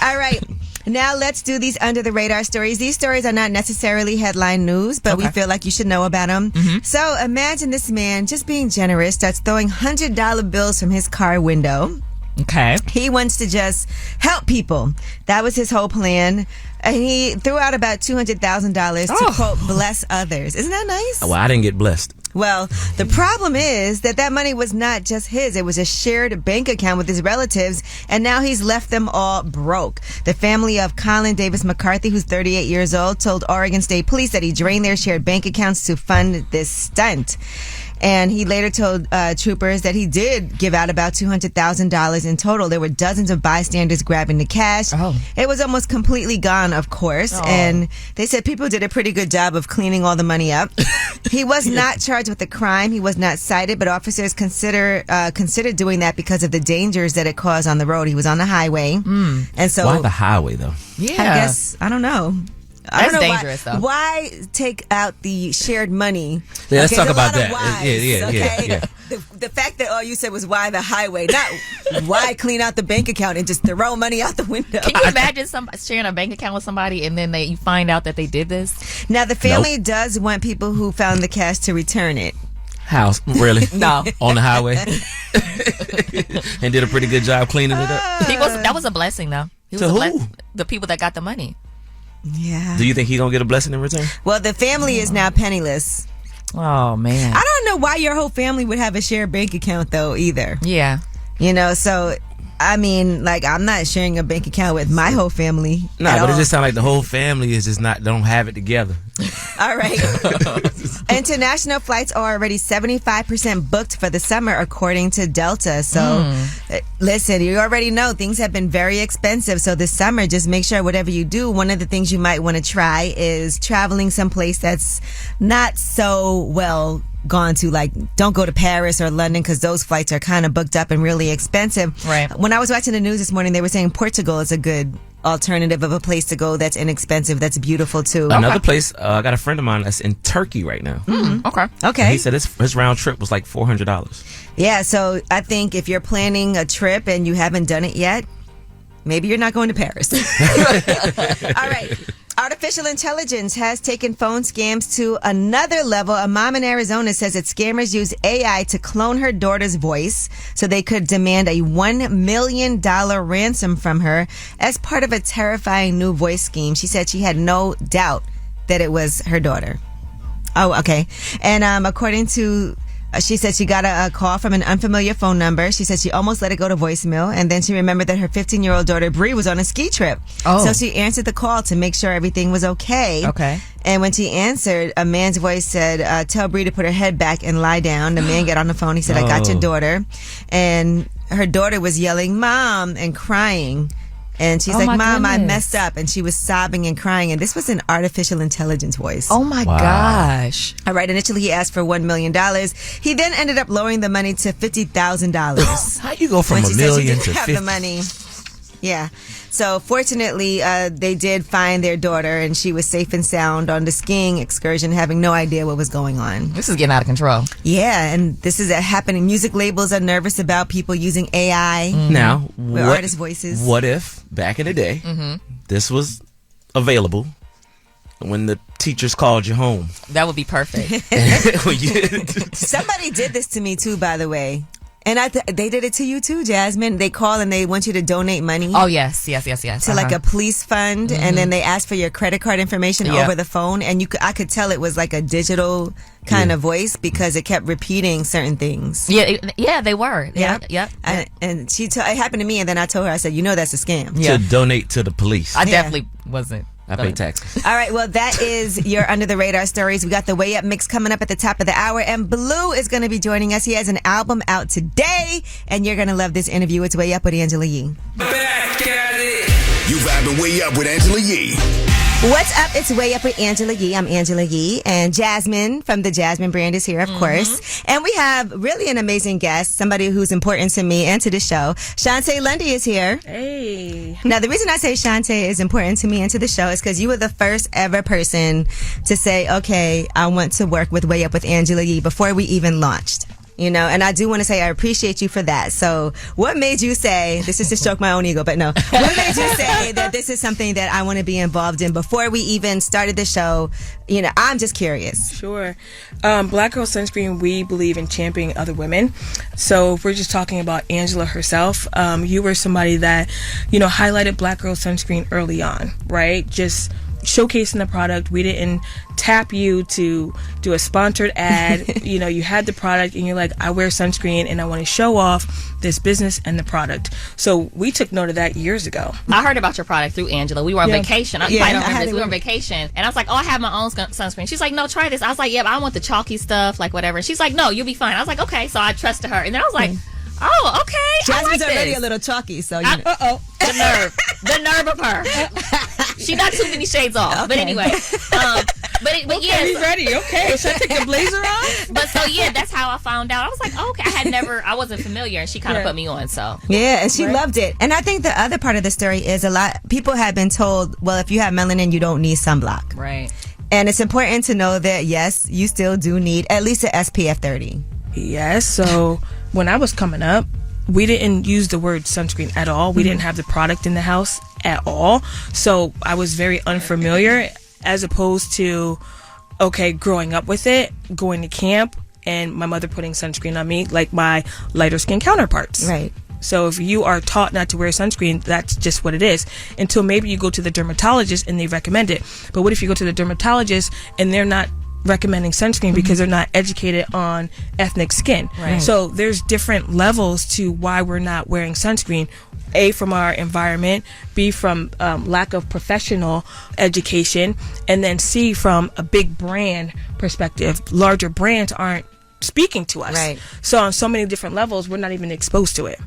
Speaker 1: All right. Now let's do these under the radar stories. These stories are not necessarily headline news, but we feel like you should know about them. So imagine this man just being generous, starts throwing $100 bills from his car window.
Speaker 2: Okay.
Speaker 1: He wants to just help people. That was his whole plan. And he threw out about $200,000 to, quote, bless others. Isn't that nice?
Speaker 3: Well, I didn't get blessed.
Speaker 1: Well, the problem is that money was not just his. It was a shared bank account with his relatives, and now he's left them all broke. The family of Colin Davis McCarthy, who's 38 years old, told Oregon State Police that he drained their shared bank accounts to fund this stunt. And he later told troopers that he did give out about $200,000 in total. There were dozens of bystanders grabbing the cash. It was almost completely gone, of course. And they said people did a pretty good job of cleaning all the money up. He was not charged with a crime. He was not cited, but officers considered doing that because of the dangers that it caused on the road. He was on the highway. And so,
Speaker 3: why the highway, though?
Speaker 1: I guess, I don't know.
Speaker 2: That's dangerous, though.
Speaker 1: Why take out the shared money?
Speaker 3: Yeah, let's talk about
Speaker 1: that.
Speaker 3: Yeah.
Speaker 1: The fact that all you said was why the highway, not why clean out the bank account and just throw money out the window.
Speaker 2: Can you imagine sharing a bank account with somebody and then you find out that they did this?
Speaker 1: Now, the family does want people who found the cash to return it.
Speaker 3: How? Really?
Speaker 2: No.
Speaker 3: On the highway? And did a pretty good job cleaning it up?
Speaker 2: That was a blessing, though.
Speaker 3: To who?
Speaker 2: The people that got the money.
Speaker 1: Yeah.
Speaker 3: Do you think he's going to get a blessing in return?
Speaker 1: Well, the family is now penniless.
Speaker 2: Oh, man.
Speaker 1: I don't know why your whole family would have a shared bank account, though, either.
Speaker 2: Yeah.
Speaker 1: You know, so, I mean, like, I'm not sharing a bank account with my whole family.
Speaker 3: No, but it just sounds like the whole family is just don't have it together.
Speaker 1: All right. International flights are already 75% booked for the summer, according to Delta. So, listen, you already know things have been very expensive. So this summer, just make sure whatever you do, one of the things you might want to try is traveling someplace that's not so well gone to. Like, don't go to Paris or London because those flights are kind of booked up and really expensive.
Speaker 2: Right.
Speaker 1: When I was watching the news this morning, they were saying Portugal is a good alternative of a place to go that's inexpensive, that's beautiful too.
Speaker 3: Another place, I got a friend of mine that's in Turkey right now.
Speaker 1: Okay.
Speaker 3: And he said his round trip was like $400.
Speaker 1: Yeah, so I think if you're planning a trip and you haven't done it yet, maybe you're not going to Paris. All right. Artificial intelligence has taken phone scams to another level. A mom in Arizona says that scammers use AI to clone her daughter's voice so they could demand a $1 million ransom from her as part of a terrifying new voice scheme. She said she had no doubt that it was her daughter. Oh, okay. And according to... she said she got a call from an unfamiliar phone number. She said she almost let it go to voicemail, and then she remembered that her 15-year-old daughter, Bree, was on a ski trip. So she answered the call to make sure everything was okay. And when she answered, a man's voice said, tell Bree to put her head back and lie down. The man got on the phone. He said, I got your daughter. And her daughter was yelling, Mom, and crying. And she's like, Mom, I messed up. And she was sobbing and crying. And this was an artificial intelligence voice.
Speaker 2: Oh, my gosh.
Speaker 1: All right. Initially, he asked for $1 million. He then ended up lowering the money to $50,000.
Speaker 3: How you go from $1 million to
Speaker 1: have
Speaker 3: 50?
Speaker 1: The money. Yeah. So fortunately, they did find their daughter, and she was safe and sound on the skiing excursion, having no idea what was going on.
Speaker 2: This is getting out of control.
Speaker 1: Yeah, and this is happening. Music labels are nervous about people using AI.
Speaker 3: Now,
Speaker 1: with artist voices.
Speaker 3: What if, back in the day, this was available when the teachers called you home?
Speaker 2: That would be perfect.
Speaker 1: Somebody did this to me, too, by the way. And they did it to you too, Jasmine. They call and they want you to donate money.
Speaker 2: Oh, yes. To
Speaker 1: like a police fund, and then they ask for your credit card information over the phone. And I could tell it was like a digital kind of voice because it kept repeating certain things.
Speaker 2: Yeah, they were. Yeah.
Speaker 1: And it happened to me, and then I told her, I said, that's a scam.
Speaker 3: To donate to the police.
Speaker 2: I definitely wasn't.
Speaker 3: I pay taxes.
Speaker 1: All right, well, that is your Under the Radar stories. We got the Way Up mix coming up at the top of the hour, and Bleu is going to be joining us. He has an album out today, and you're going to love this interview. It's Way Up with Angela Yee.
Speaker 4: Back at it. You vibing Way Up with Angela Yee.
Speaker 1: What's up? It's Way Up with Angela Yee. I'm Angela Yee, and Jasmine from the Jasmine brand is here, of course. And we have really an amazing guest, somebody who's important to me and to the show. Shantae Lundy is here.
Speaker 11: Hey.
Speaker 1: Now, the reason I say Shantae is important to me and to the show is because you were the first ever person to say, okay, I want to work with Way Up with Angela Yee before we even launched. And I do want to say I appreciate you for that. So what made you say, this is to stroke my own ego, but no, what made you say that this is something that I want to be involved in before we even started the show? I'm just curious.
Speaker 11: Sure. Black Girl Sunscreen, we believe in championing other women. So if we're just talking about Angela herself, you were somebody that, highlighted Black Girl Sunscreen early on, right? Just showcasing the product. We didn't tap you to do a sponsored ad. You had the product and you're like, I wear sunscreen and I want to show off this business and the product. So we took note of that years ago.
Speaker 2: I heard about your product through Angela. We were on vacation. I don't remember this. We were on vacation and I was like, oh, I have my own sunscreen. She's like, no, try this. I was like, yeah, but I want the chalky stuff, like whatever. And she's like, no, you'll be fine. I was like, okay. So I trusted her. And then I was like, oh, okay.
Speaker 1: Jasmine's
Speaker 2: I like
Speaker 1: already
Speaker 2: this.
Speaker 1: a little chalky, so
Speaker 2: the nerve of her. She got too many shades off. Okay. But anyway, but yeah,
Speaker 11: he's ready. Okay, should I take the blazer off?
Speaker 2: But so yeah, that's how I found out. I was like, oh, okay, I wasn't familiar, and she kind of put me on. So
Speaker 1: yeah, and she loved it. And I think the other part of the story is people have been told, well, if you have melanin, you don't need sunblock,
Speaker 2: right?
Speaker 1: And it's important to know that yes, you still do need at least an SPF 30.
Speaker 11: Yes. So when I was coming up, we didn't use the word sunscreen at all. We didn't have the product in the house at all. So I was very unfamiliar, as opposed to, growing up with it, going to camp, and my mother putting sunscreen on me like my lighter skin counterparts.
Speaker 1: Right.
Speaker 11: So if you are taught not to wear sunscreen, that's just what it is. Until maybe you go to the dermatologist and they recommend it. But what if you go to the dermatologist and they're not recommending sunscreen because they're not educated on ethnic skin?
Speaker 2: Right.
Speaker 11: So there's different levels to why we're not wearing sunscreen. A, from our environment, B, from lack of professional education, and then C, from a big brand perspective. Larger brands aren't speaking to us.
Speaker 1: Right.
Speaker 11: So on so many different levels, we're not even exposed to it.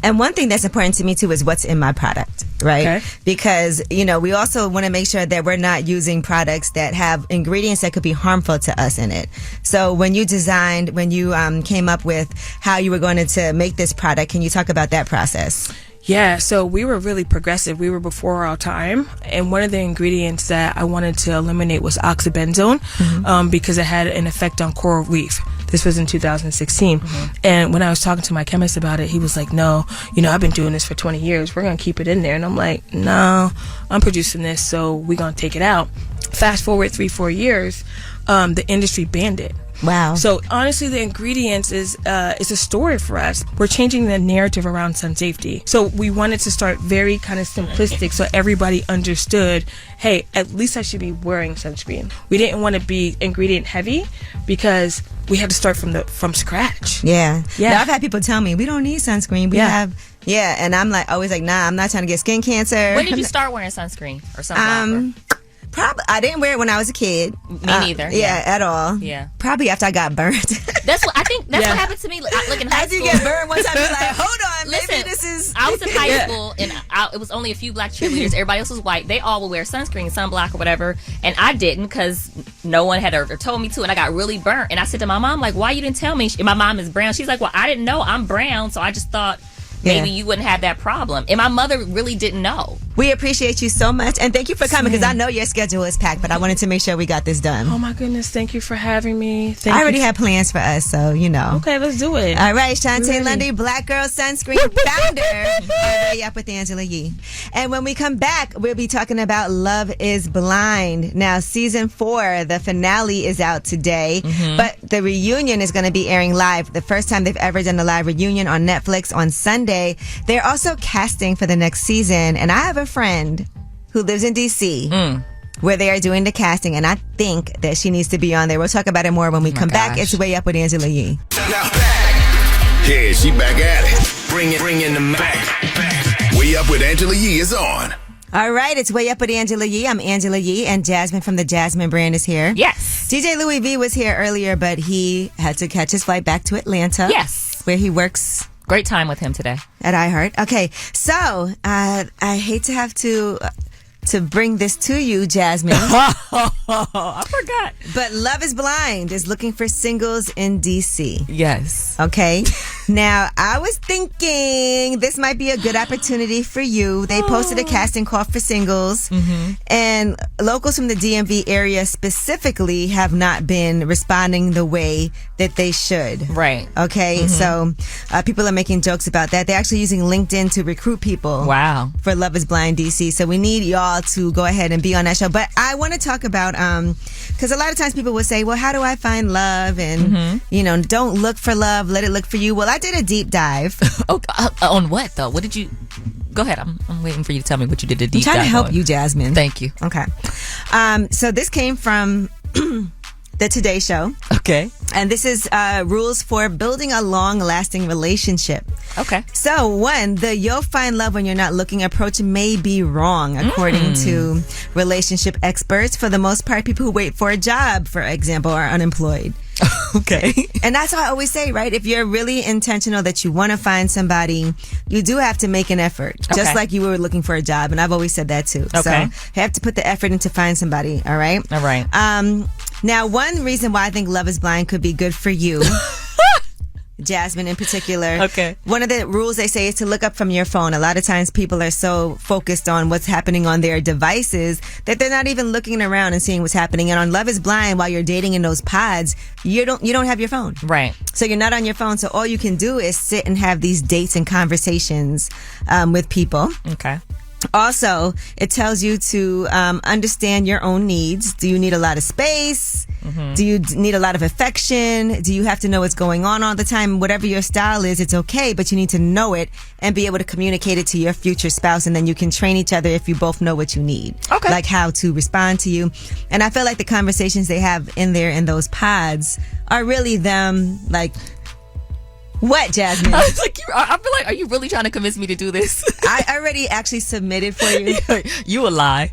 Speaker 1: And one thing that's important to me too is what's in my product, right? Okay. Because, we also want to make sure that we're not using products that have ingredients that could be harmful to us in it. So when you came up with how you were going to make this product, can you talk about that process?
Speaker 11: Yeah, so we were really progressive. We were before our time. And one of the ingredients that I wanted to eliminate was oxybenzone, because it had an effect on coral reef. This was in 2016. And when I was talking to my chemist about it, he was like, no, I've been doing this for 20 years. We're going to keep it in there. And I'm like, no, I'm producing this, so we're going to take it out. Fast forward 3-4 years, the industry banned it.
Speaker 1: Wow.
Speaker 11: So honestly, the ingredients is a story for us. We're changing the narrative around sun safety. So we wanted to start very kind of simplistic so everybody understood, hey, at least I should be wearing sunscreen. We didn't want to be ingredient heavy because we had to start from scratch.
Speaker 1: Yeah. Now, I've had people tell me we don't need sunscreen. And I'm always like, nah, I'm not trying to get skin cancer.
Speaker 2: When did you start wearing sunscreen or sunblocker?
Speaker 1: Probably, I didn't wear it when I was a kid.
Speaker 2: Me neither.
Speaker 1: Yeah, at all.
Speaker 2: Yeah.
Speaker 1: Probably after I got burnt.
Speaker 2: That's what what happened to me. Like in high
Speaker 1: As
Speaker 2: school.
Speaker 1: you get burned one time, you're like, hold on,
Speaker 2: Listen,
Speaker 1: maybe this is.
Speaker 2: I was in high school and it was only a few black cheerleaders. Everybody else was white. They all would wear sunscreen, sunblock, or whatever, and I didn't because no one had ever told me to, and I got really burnt. And I said to my mom, like, why you didn't tell me? And my mom is brown. She's like, well, I didn't know I'm brown, so I just thought maybe you wouldn't have that problem. And my mother really didn't know.
Speaker 1: We appreciate you so much, and thank you for coming because I know your schedule is packed, but I wanted to make sure we got this done.
Speaker 11: Oh my goodness, thank you for having me.
Speaker 1: I already had plans for us, so
Speaker 11: Okay, let's do it.
Speaker 1: All right, Shantae Lundy, Black Girl Sunscreen founder, already up with Angela Yee. And when we come back, we'll be talking about Love is Blind. Now, season 4, the finale is out today, but the reunion is going to be airing live. The first time they've ever done a live reunion on Netflix on Sunday. They're also casting for the next season, and I have a friend who lives in D.C. Where they are doing the casting, and I think that she needs to be on there. We'll talk about it more when we come back. It's Way Up with Angela Yee.
Speaker 4: Yeah, she back at it. Bring in the Mac. Way Up with Angela Yee is on.
Speaker 1: All right, it's Way Up with Angela Yee. I'm Angela Yee, and Jasmine from the Jasmine brand is here.
Speaker 2: Yes.
Speaker 1: DJ Louis V was here earlier, but he had to catch his flight back to Atlanta.
Speaker 2: Yes.
Speaker 1: Where he works.
Speaker 2: Great time with him today.
Speaker 1: At iHeart. Okay, so I hate to have to bring this to you, Jasmine.
Speaker 2: I forgot.
Speaker 1: But Love is Blind is looking for singles in D.C.
Speaker 2: Yes.
Speaker 1: Okay. Now, I was thinking this might be a good opportunity for you. They posted a casting call for singles, and locals from the DMV area specifically have not been responding the way that they should.
Speaker 2: Right.
Speaker 1: Okay. So people are making jokes about that. They're actually using LinkedIn to recruit people.
Speaker 2: Wow.
Speaker 1: For Love is Blind DC. So we need y'all to go ahead and be on that show. But I want to talk about, because a lot of times people will say, well, how do I find love? And, don't look for love, let it look for you. Well, I did a deep dive.
Speaker 2: On what, though? What did you... Go ahead. I'm waiting for you to tell me what you did to deep
Speaker 1: I'm trying to
Speaker 2: dive
Speaker 1: help
Speaker 2: on.
Speaker 1: you, Jasmine.
Speaker 2: Thank you.
Speaker 1: Okay. So this came from the Today Show.
Speaker 2: Okay.
Speaker 1: And this is rules for building a long-lasting relationship.
Speaker 2: Okay.
Speaker 1: So, 1, the you'll find love when you're not looking approach may be wrong, according to relationship experts. For the most part, people who wait for a job, for example, are unemployed.
Speaker 2: Okay.
Speaker 1: And that's why I always say, right, if you're really intentional that you want to find somebody, you do have to make an effort, just like you were looking for a job. And I've always said that too.
Speaker 2: Okay.
Speaker 1: So you have to put the effort in to find somebody, all right?
Speaker 2: All right.
Speaker 1: Now, one reason why I think Love is Blind could be good for you, Jasmine in particular.
Speaker 2: Okay.
Speaker 1: One of the rules they say is to look up from your phone. A lot of times people are so focused on what's happening on their devices that they're not even looking around and seeing what's happening. And on Love is Blind, while you're dating in those pods, you don't have your phone.
Speaker 2: Right.
Speaker 1: So you're not on your phone. So all you can do is sit and have these dates and conversations with people.
Speaker 2: Okay.
Speaker 1: Also, it tells you to understand your own needs. Do you need a lot of space? Do you need a lot of affection? Do you have to know what's going on all the time? Whatever your style is, it's okay, but you need to know it and be able to communicate it to your future spouse, and then you can train each other if you both know what you need.
Speaker 2: Okay.
Speaker 1: Like how to respond to you. And I feel like the conversations they have in there in those pods are really them, like, what, Jasmine?
Speaker 2: I was like, I feel like, are you really trying to convince me to do this?
Speaker 1: I already actually submitted for you.
Speaker 2: You a lie.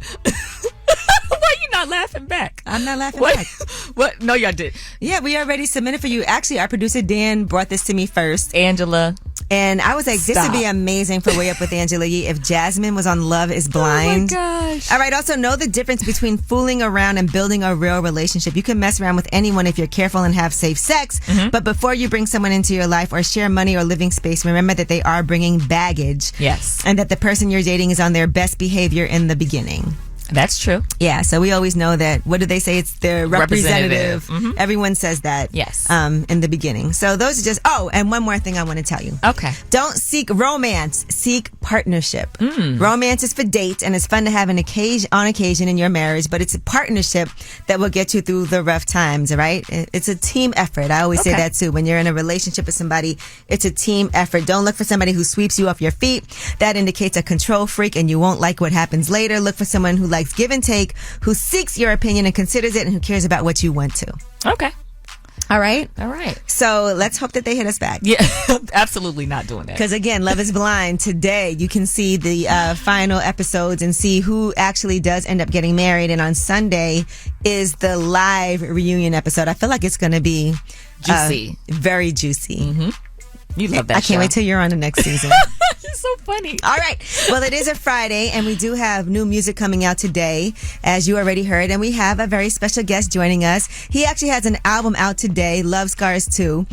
Speaker 2: Why are you not laughing back?
Speaker 1: I'm not laughing
Speaker 2: What?
Speaker 1: back.
Speaker 2: What? No, y'all did.
Speaker 1: Yeah, we already submitted for you. Actually, our producer Dan brought this to me first.
Speaker 2: Angela.
Speaker 1: And I was like, this would be amazing for Way Up with Angela Yee if Jasmine was on Love is Blind.
Speaker 2: Oh my gosh.
Speaker 1: All right, also know the difference between fooling around and building a real relationship. You can mess around with anyone if you're careful and have safe sex. But before you bring someone into your life or share money or living space, remember that they are bringing baggage.
Speaker 2: Yes.
Speaker 1: And that the person you're dating is on their best behavior in the beginning.
Speaker 2: That's true.
Speaker 1: Yeah, so we always know that. What do they say? It's their representative. Everyone says that.
Speaker 2: Yes.
Speaker 1: In the beginning. So those are just. Oh, and one more thing I want to tell you.
Speaker 2: Okay.
Speaker 1: Don't seek romance. Seek partnership. Romance is for dates, and it's fun to have on occasion in your marriage. But it's a partnership that will get you through the rough times. Right? It's a team effort. I always say that too. When you're in a relationship with somebody, it's a team effort. Don't look for somebody who sweeps you off your feet. That indicates a control freak, and you won't like what happens later. Look for someone who likes give and take, who seeks your opinion and considers it, and who cares about what you want to.
Speaker 2: Okay.
Speaker 1: All right?
Speaker 2: All right.
Speaker 1: So let's hope that they hit us back.
Speaker 2: Yeah, absolutely not doing that.
Speaker 1: Because again, Love is Blind, today you can see the final episodes and see who actually does end up getting married. And on Sunday is the live reunion episode. I feel like it's going to be
Speaker 2: juicy.
Speaker 1: Very juicy.
Speaker 2: You love that
Speaker 1: I can't wait till you're on the next season.
Speaker 2: It's so funny.
Speaker 1: All right. Well, it is a Friday, and we do have new music coming out today, as you already heard. And we have a very special guest joining us. He actually has an album out today, Love Scars 2.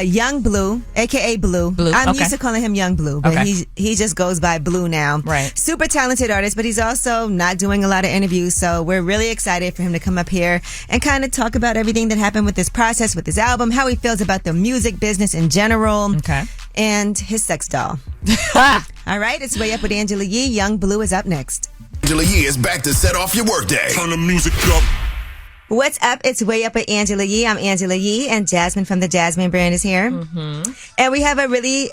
Speaker 1: Young Bleu, a.k.a. Bleu. I'm used to calling him Young Bleu, but he just goes by Bleu now.
Speaker 2: Right.
Speaker 1: Super talented artist, but he's also not doing a lot of interviews. So we're really excited for him to come up here and kind of talk about everything that happened with this process, with his album, how he feels about the music business in general.
Speaker 2: Okay.
Speaker 1: And his sex doll. All right, it's Way Up with Angela Yee. Young Bleu is up next.
Speaker 4: Angela Yee is back to set off your workday.
Speaker 7: Turn the music up.
Speaker 1: What's up? It's Way Up with Angela Yee. I'm Angela Yee, and Jasmine from the Jasmine brand is here. And we have a really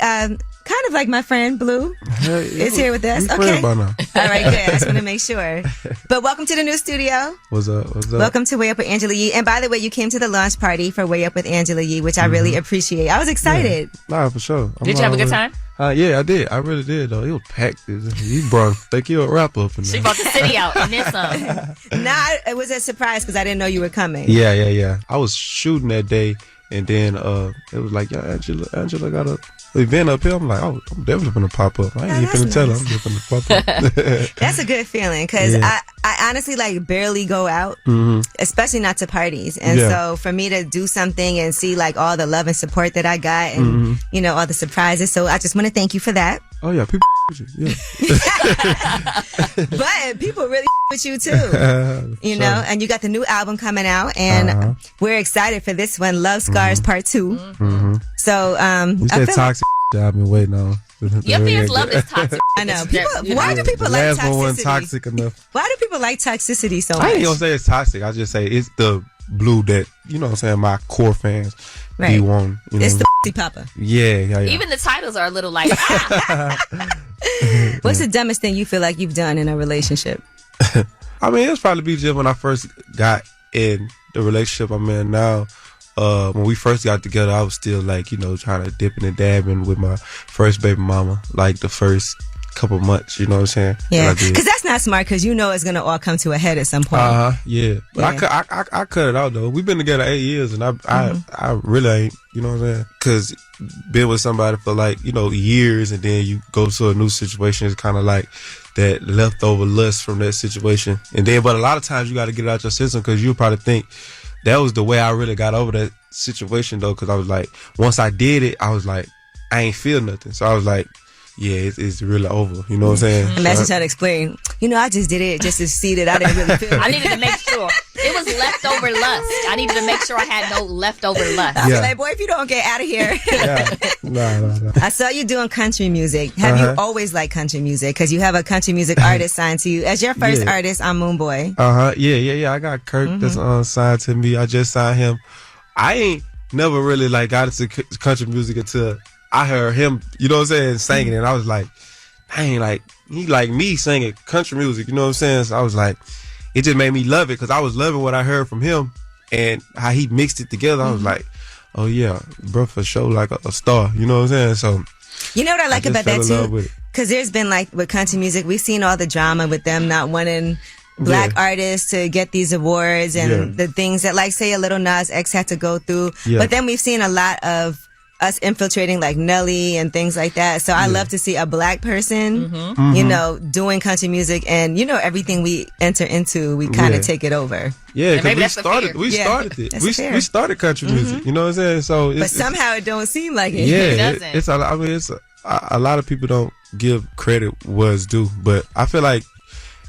Speaker 1: kind of like my friend Bleu is here with us. Okay.
Speaker 12: By now.
Speaker 1: All right, good. I just want to make sure. But welcome to the new studio.
Speaker 12: What's up? What's up?
Speaker 1: Welcome to Way Up with Angela Yee. And by the way, you came to the launch party for Way Up with Angela Yee, which I really appreciate. I was excited.
Speaker 12: Yeah. Nah, for sure.
Speaker 2: Did you have a good time?
Speaker 12: Yeah, I did. I really did, though. It was packed. You brought, think you a rapper up in there.
Speaker 2: She brought the city out and then some.
Speaker 1: Nah, it was a surprise because I didn't know you were coming.
Speaker 12: Yeah. I was shooting that day, and then it was like, yeah, Angela got a event up here. I'm like, oh, I'm definitely gonna pop up. I ain't even finna tell her. I'm just gonna pop up.
Speaker 1: That's a good feeling because I honestly like barely go out, especially not to parties. And so for me to do something and see like all the love and support that I got and, you know, all the surprises. So I just want to thank you for that.
Speaker 12: Oh, yeah, people with you. Yeah.
Speaker 1: But people really with you too. You know, and you got the new album coming out and we're excited for this one, Love Scars Part 2. So,
Speaker 12: you said toxic that I've been waiting on.
Speaker 2: Your fans love this toxic.
Speaker 1: I know. Why do people like toxicity?
Speaker 12: The last one wasn't toxic enough.
Speaker 1: Why do people like toxicity so much?
Speaker 12: I ain't gonna say it's toxic. I just say it's the Bleu that, you know what I'm saying, my core fans be wanting.
Speaker 1: It's the papa.
Speaker 12: Yeah.
Speaker 2: Even the titles are a little like,
Speaker 1: What's the dumbest thing you feel like you've done in a relationship?
Speaker 12: I mean, it's probably be just when I first got in the relationship I'm in now. When we first got together, I was still like, you know, trying to dip and dabbing with my first baby mama, like the first couple months, you know what I'm saying?
Speaker 1: Yeah, because that's not smart, because you know it's going to all come to a head at some point.
Speaker 12: Yeah. But yeah. I cut it out, though. We've been together 8 years, and I really ain't, you know what I'm saying? Because being with somebody for like, you know, years, and then you go to a new situation, is kind of like that leftover lust from that situation. And then, but a lot of times you got to get it out your system, because you'll probably think that was the way I really got over that situation, though, because I was like, once I did it, I was like, I ain't feel nothing. So I was like, yeah, it's really over. You know what I'm saying?
Speaker 1: Imagine trying to explain, you know, I just did it just to see that I didn't really feel it.
Speaker 2: I needed to make sure. It was leftover lust. I needed to make sure I had no leftover lust.
Speaker 1: I was like, boy, if you don't get out of here.
Speaker 12: No.
Speaker 1: I saw you doing country music. Have you always liked country music? Because you have a country music artist signed to you as your first artist on Moonboy.
Speaker 12: Yeah. I got Kirk that's signed to me. I just signed him. I ain't never really like got into country music until I heard him, you know what I'm saying, singing, and I was like, dang, like, he like me singing country music, you know what I'm saying? So I was like, it just made me love it, because I was loving what I heard from him and how he mixed it together. I was like, oh yeah, bro, for sure, like a star, you know what I'm saying? So,
Speaker 1: you know what I like about that too? Because there's been like with country music, we've seen all the drama with them not wanting black artists to get these awards and the things that, like, say, a Lil Nas X had to go through. But then we've seen a lot of us infiltrating like Nelly and things like that. So I love to see a black person, you know, doing country music, and you know, everything we enter into, we kind of take it over.
Speaker 12: Yeah, because we started it. We started country music. You know what I'm saying? So,
Speaker 1: but somehow it don't seem like it.
Speaker 12: Yeah, it's a lot of people don't give credit where it's due, but I feel like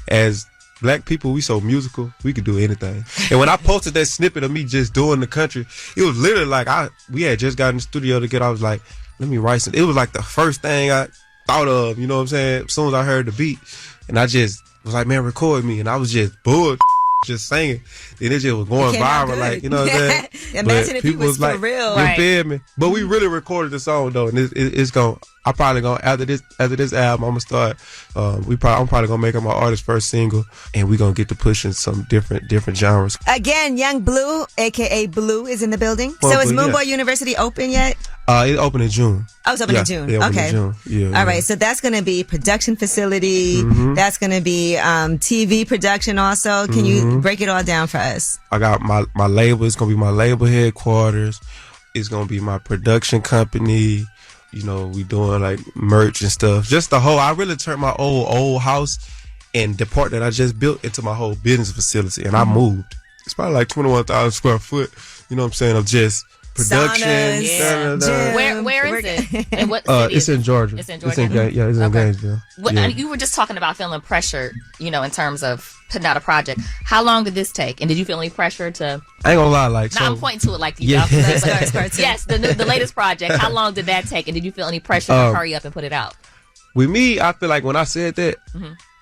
Speaker 12: as black people, we so musical, we could do anything. And when I posted that snippet of me just doing the country, it was literally like we had just got in the studio together. I was like, let me write something. It was like the first thing I thought of, you know what I'm saying? As soon as I heard the beat, and I just was like, man, record me. And I was just bored, just singing. And it just was going viral, like, you know what I'm saying?
Speaker 1: Imagine if it was for real.
Speaker 12: You feel me? But we really recorded the song, though, and it's going to, I'm probably gonna after this album, I'm gonna start. I'm probably gonna make it my artist's first single, and we're gonna get to pushing some different genres.
Speaker 1: Again, Young Bleu, aka Bleu, is in the building. So is Moonboy University open yet?
Speaker 12: It opened in June.
Speaker 1: Oh, it's open in June. Okay.
Speaker 12: In June. Yeah.
Speaker 1: All right. So that's gonna be production facility. That's gonna be TV production also. Can you break it all down for us?
Speaker 12: I got my label. It's gonna be my label headquarters. It's gonna be my production company. You know, we doing like merch and stuff. Just the whole, I really turned my old house and the part that I just built into my whole business facility. And I moved. It's probably like 21,000 square foot, you know what I'm saying, of just production.
Speaker 1: Saunas,
Speaker 2: Where is it? And what city
Speaker 12: it's in Georgia.
Speaker 2: It's in Georgia.
Speaker 12: It's in Gainesville.
Speaker 2: You were just talking about feeling pressure, you know, in terms of putting out a project. How long did this take? And did you feel any pressure to?
Speaker 12: I ain't gonna lie, like,
Speaker 2: I'm pointing to it like you. Yes, the latest project. How long did that take? And did you feel any pressure to hurry up and put it out?
Speaker 12: With me, I feel like when I said that,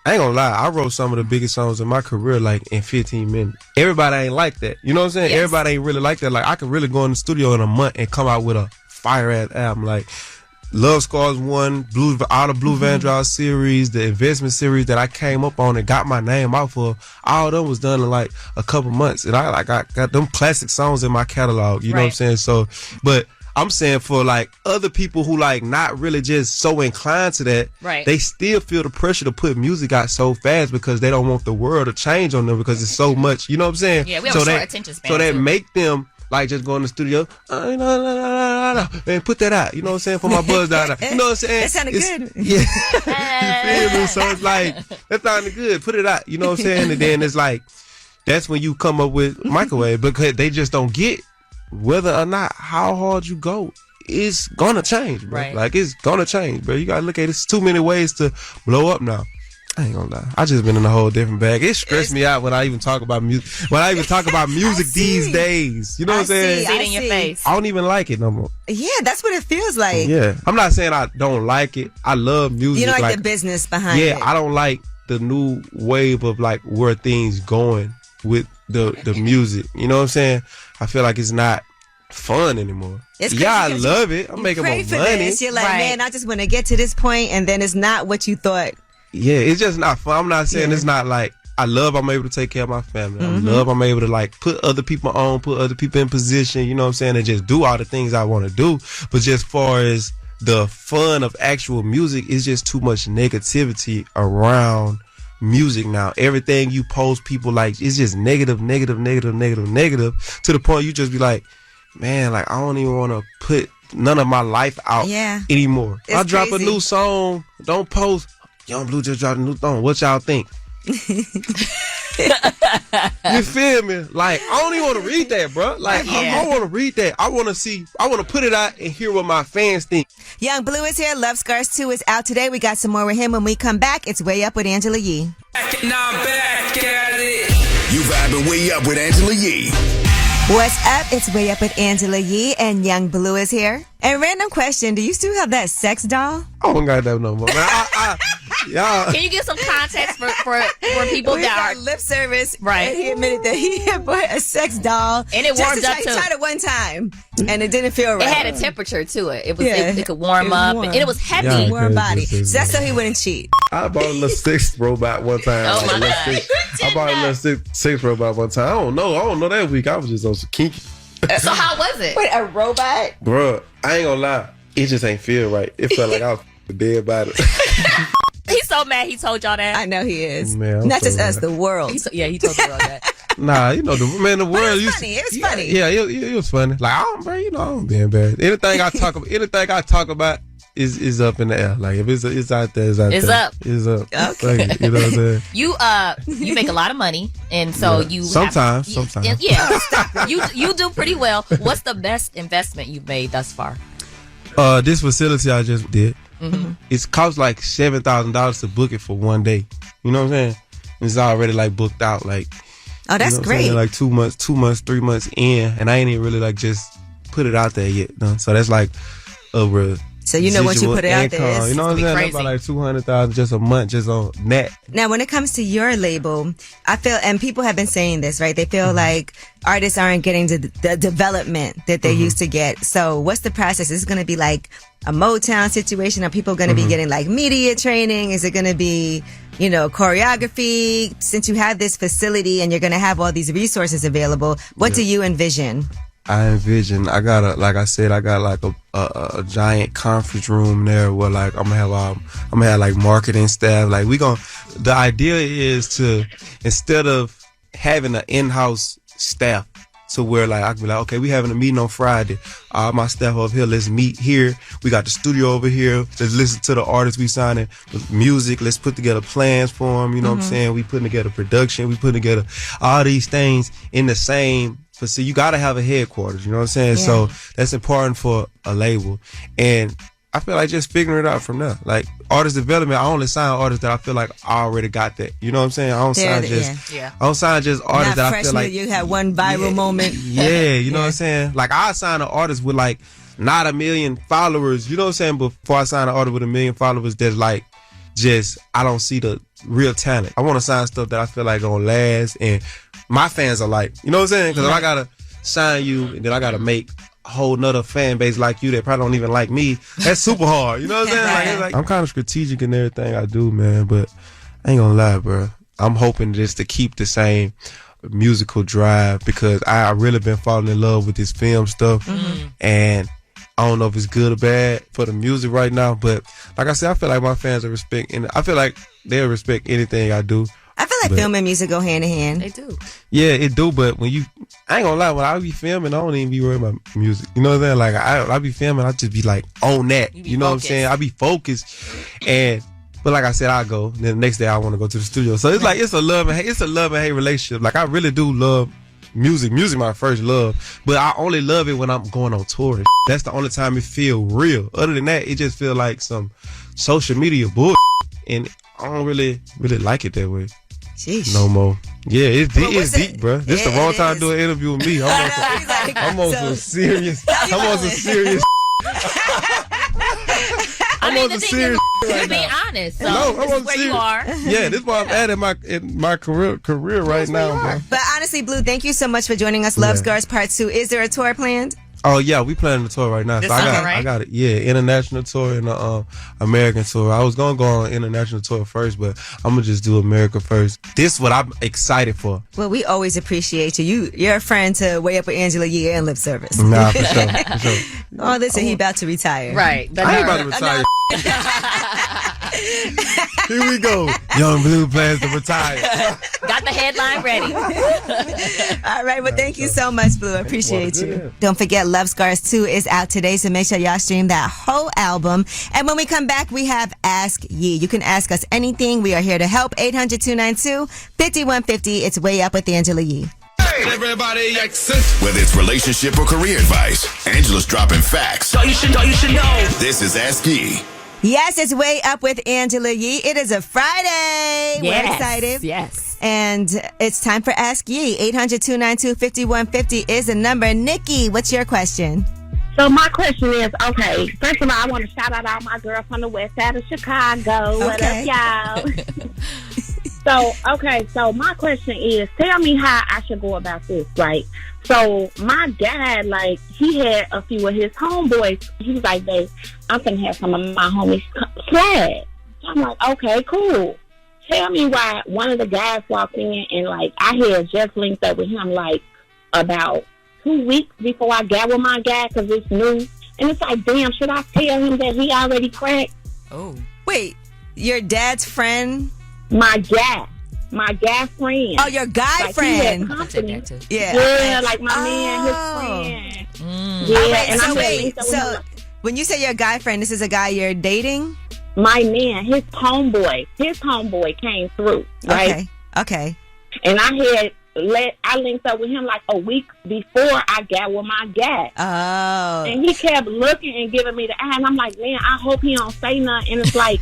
Speaker 12: I ain't gonna lie, I wrote some of the biggest songs in my career like in 15 minutes. Everybody ain't like that. You know what I'm saying? Yes. Everybody ain't really like that. Like, I could really go in the studio in a month and come out with a fire-ass album. Like, Love Scars 1, all the Blue Vandross series, the investment series that I came up on and got my name out for, all of them was done in like a couple months. And I got them classic songs in my catalog. You know what I'm saying? So, but I'm saying for like other people who like not really just so inclined to that, they still feel the pressure to put music out so fast because they don't want the world to change on them because it's so much, you know what I'm saying?
Speaker 2: Yeah, we have short attention span.
Speaker 12: So that make them like just go in the studio, and put that out, you know what I'm saying, for my buzz down. You know what I'm saying?
Speaker 1: That sounded good.
Speaker 12: Yeah. You feel me? So it's like, that sounded good, put it out, you know what I'm saying? And then it's like, that's when you come up with microwave, because they just don't get whether or not how hard you go, it's gonna change, bro. Like, it's gonna change, bro. You gotta look at it. It's too many ways to blow up now. I ain't gonna lie. I just been in a whole different bag. It stressed me out when I even talk about music. When I even talk about music these days. You know what I'm saying?
Speaker 2: See it in your face.
Speaker 12: I don't even like it no more.
Speaker 1: Yeah, that's what it feels like.
Speaker 12: Yeah. I'm not saying I don't like it. I love music.
Speaker 1: You don't like the business behind it.
Speaker 12: Yeah, I don't like the new wave of like where things going with the music. You know what I'm saying? I feel like it's not fun anymore.
Speaker 1: It's
Speaker 12: yeah, I
Speaker 1: crazy 'cause
Speaker 12: love it. I'm making more
Speaker 1: pray for
Speaker 12: money.
Speaker 1: this. You're like,
Speaker 2: Right.
Speaker 1: man, I just want to get to this point, and then it's not what you thought.
Speaker 12: Yeah, it's just not fun. I'm not saying it's not like I love I'm able to take care of my family.
Speaker 1: Mm-hmm.
Speaker 12: I love I'm able to like put other people on, put other people in position, you know what I'm saying, and just do all the things I want to do. But just far as the fun of actual music, it's just too much negativity around music now. Everything you post, people like, it's just negative to the point you just be like, man, like I don't even want to put none of my life out anymore.
Speaker 1: It's
Speaker 12: I drop
Speaker 1: crazy.
Speaker 12: a new song, don't post, Young Blue just dropped a new song, what y'all think? You feel me? Like, I don't even want to read that, bro. Like, I don't want to read that. I want to put it out and hear what my fans think.
Speaker 1: Young Bleu is here. Love Scars 2 is out today. We got some more with him when we come back. It's Way Up with Angela Yee.
Speaker 7: Now I'm back at it.
Speaker 4: You vibing Way Up with Angela Yee.
Speaker 1: What's up? It's Way Up with Angela Yee, and Young Bleu is here. And random question, do you still have that sex doll?
Speaker 12: I don't got that no more. Man, y'all.
Speaker 2: Can you give some context for people
Speaker 1: We
Speaker 2: that
Speaker 1: got
Speaker 2: are
Speaker 1: lip service.
Speaker 2: Right.
Speaker 1: And he admitted that he had bought a sex doll.
Speaker 2: And it warmed up
Speaker 1: He
Speaker 2: too.
Speaker 1: tried it one time, and it didn't feel right.
Speaker 2: It had a temperature to it. It was
Speaker 1: Yeah.
Speaker 2: it could warm
Speaker 1: It was
Speaker 2: up,
Speaker 1: warm.
Speaker 2: and it was heavy.
Speaker 12: Yeah.
Speaker 1: Warm body.
Speaker 12: Okay,
Speaker 1: So that's so he wouldn't cheat.
Speaker 12: I bought a little sex robot one time.
Speaker 2: Oh, my God.
Speaker 12: I bought a little sex robot one time. I don't know that week. I was just on some kinky.
Speaker 2: So how was it?
Speaker 1: Wait, a robot?
Speaker 12: Bruh, I ain't gonna lie. It just ain't feel right. It felt like I was dead by it.
Speaker 2: He's so mad he told y'all that.
Speaker 1: I know he is.
Speaker 12: Man, I'm
Speaker 1: Not just
Speaker 12: so
Speaker 1: us,
Speaker 12: mad.
Speaker 1: the world.
Speaker 2: He told you all that.
Speaker 12: Nah, you know, the world
Speaker 1: It was
Speaker 12: used
Speaker 1: funny. It was funny.
Speaker 12: Yeah, it was funny. Like, I don't be embarrassed. Anything I talk about is up in the air. Like, if it's out there, it's out
Speaker 2: It's
Speaker 12: there.
Speaker 2: up.
Speaker 12: It's up.
Speaker 1: Okay.
Speaker 12: Like, you know what I'm saying?
Speaker 2: You make a lot of money, and so
Speaker 12: Yeah.
Speaker 2: you
Speaker 12: Sometimes.
Speaker 2: you do pretty well. What's the best investment you've made thus far?
Speaker 12: This facility I just did,
Speaker 2: Mm-hmm.
Speaker 12: it's cost like $7,000 to book it for one day. You know what I'm saying? It's already like booked out. Like,
Speaker 1: Oh, that's
Speaker 12: you know what I'm saying?
Speaker 1: great.
Speaker 12: Like 2 months, 3 months in, and I ain't even really like just put it out there yet. No? So that's like a
Speaker 1: So you know once you put it out there, it's
Speaker 12: you know what I'm
Speaker 2: gonna
Speaker 12: saying?
Speaker 2: be
Speaker 12: That's about like 200,000 just a month, just on that.
Speaker 1: Now, when it comes to your label, I feel, and people have been saying this, right? They feel
Speaker 12: Mm-hmm.
Speaker 1: like artists aren't getting the development that they
Speaker 12: Mm-hmm.
Speaker 1: used to get. So what's the process? Is it going to be like a Motown situation? Are people going to
Speaker 12: Mm-hmm.
Speaker 1: be getting like media training? Is it going to be, choreography? Since you have this facility and you're going to have all these resources available, what do you envision?
Speaker 12: I envision, I got like a giant conference room there where like I'm gonna have like marketing staff. Like the idea is to, instead of having an in-house staff, so where like I can be like, okay, we having a meeting on Friday. All my staff over here, let's meet here. We got the studio over here. Let's listen to the artists we signing with music. Let's put together plans for them. You know what I'm saying? We putting together production. We putting together all these things in the same. But see, you gotta have a headquarters. You know what I'm saying?
Speaker 1: Yeah.
Speaker 12: So that's important for a label. And I feel like just figuring it out from there. Like artist development, I only sign artists that I feel like I already got that. You know what I'm saying? I don't sign just
Speaker 2: Yeah.
Speaker 12: I don't sign just artists
Speaker 1: Not
Speaker 12: that I
Speaker 1: fresh
Speaker 12: feel like
Speaker 1: you had one viral moment.
Speaker 12: yeah, you know what I'm saying? Like I sign an artist with like not 1 million followers, you know what I'm saying? Before I sign an artist with 1 million followers that's like just I don't see the real talent. I want to sign stuff that I feel like gonna last and my fans are like, you know what I'm saying? Because if I gotta sign you and then I gotta make a whole nother fan base like you that probably don't even like me, that's super hard. You know what I'm saying? Like, it's like, I'm kind of strategic in everything I do, man. But I ain't gonna lie, bro. I'm hoping just to keep the same musical drive because I really been falling in love with this film stuff, and I don't know if it's good or bad for the music right now. But like I said, I feel like my fans will respect, and I feel like they'll respect anything I do.
Speaker 1: I feel like film and music go hand in hand.
Speaker 2: They do.
Speaker 12: Yeah, it do, but I ain't gonna lie, when I be filming, I don't even be worried about music. You know what I'm saying? Like, I be filming, I just be like on that. You know what I'm saying? I be focused. But like I said, I go, then the next day I want to go to the studio. So it's like, it's a love and hate relationship. Like, I really do love music. Music my first love. But I only love it when I'm going on tour. And that's the only time it feel real. Other than that, it just feel like some social media bullshit. And I don't really like it that way.
Speaker 1: Sheesh.
Speaker 12: No more. Yeah, it's deep,
Speaker 1: what's
Speaker 12: deep, bro. This the wrong time to do an interview with me. I'm on some serious.
Speaker 2: I mean, the
Speaker 12: some
Speaker 2: thing
Speaker 12: serious
Speaker 2: is,
Speaker 12: right
Speaker 2: you're being
Speaker 12: now.
Speaker 2: honest. So
Speaker 12: No,
Speaker 2: this is where you are.
Speaker 12: Yeah, this is where I'm at in my career right now, bro.
Speaker 1: But honestly, Blue, thank you so much for joining us. Love Scars Part 2. Is there a tour planned?
Speaker 12: Oh yeah, we planning the tour right now.
Speaker 2: This
Speaker 12: so
Speaker 2: summer, right?
Speaker 12: I got it. Yeah, international tour and American tour. I was gonna go on international tour first, but I'm gonna just do America first. This is what I'm excited for.
Speaker 1: Well, we always appreciate you. You're a friend to Way Up with Angela Yee and Lip Service.
Speaker 12: Nah, for sure, for sure.
Speaker 1: Oh, listen, he about to retire.
Speaker 2: Right.
Speaker 12: I ain't about to retire. Here we go. Young Blue plans to retire.
Speaker 2: Got the headline ready.
Speaker 1: All right. Well, thank you so much, Blue. I appreciate you. Don't forget, Love Scars 2 is out today, so make sure y'all stream that whole album. And when we come back, we have Ask Yee. You can ask us anything. We are here to help. 800-292-5150. It's Way Up with Angela Yee.
Speaker 4: Everybody exit. Whether it's relationship or career advice, Angela's dropping facts.
Speaker 7: You should know.
Speaker 4: This is Ask Yee.
Speaker 1: Yes, it's Way Up with Angela Yee. It is a Friday.
Speaker 2: Yes,
Speaker 1: We're excited.
Speaker 2: Yes.
Speaker 1: And it's time for Ask Yee. 800-292-5150 is the number. Nikki, what's your question?
Speaker 9: So my question is, okay, first of all, I want to shout out all my girls from the west side of Chicago. What up, y'all? So my question is, tell me how I should go about this, right? So my dad, like, he had a few of his homeboys. He was like, babe, I'm going to have some of my homies swag. So I'm like, okay, cool. Tell me why one of the guys walked in and, like, I had just linked up with him, like, about 2 weeks before I got with my guy because it's new. And it's like, damn, should I tell him that he already cracked?
Speaker 2: Oh.
Speaker 1: Wait, your dad's friend?
Speaker 9: My guy friend.
Speaker 1: Oh, your guy
Speaker 9: like
Speaker 1: friend.
Speaker 9: Yeah, like my man, his friend. Yeah,
Speaker 1: right,
Speaker 9: and
Speaker 1: so
Speaker 9: wait,
Speaker 1: so when you say your guy friend, this is a guy you're dating?
Speaker 9: My man, his homeboy came through, right?
Speaker 1: Okay.
Speaker 9: And I linked up with him like a week before I got with my guy.
Speaker 1: Oh.
Speaker 9: And he kept looking and giving me the eye, and I'm like, man, I hope he don't say nothing. And it's like,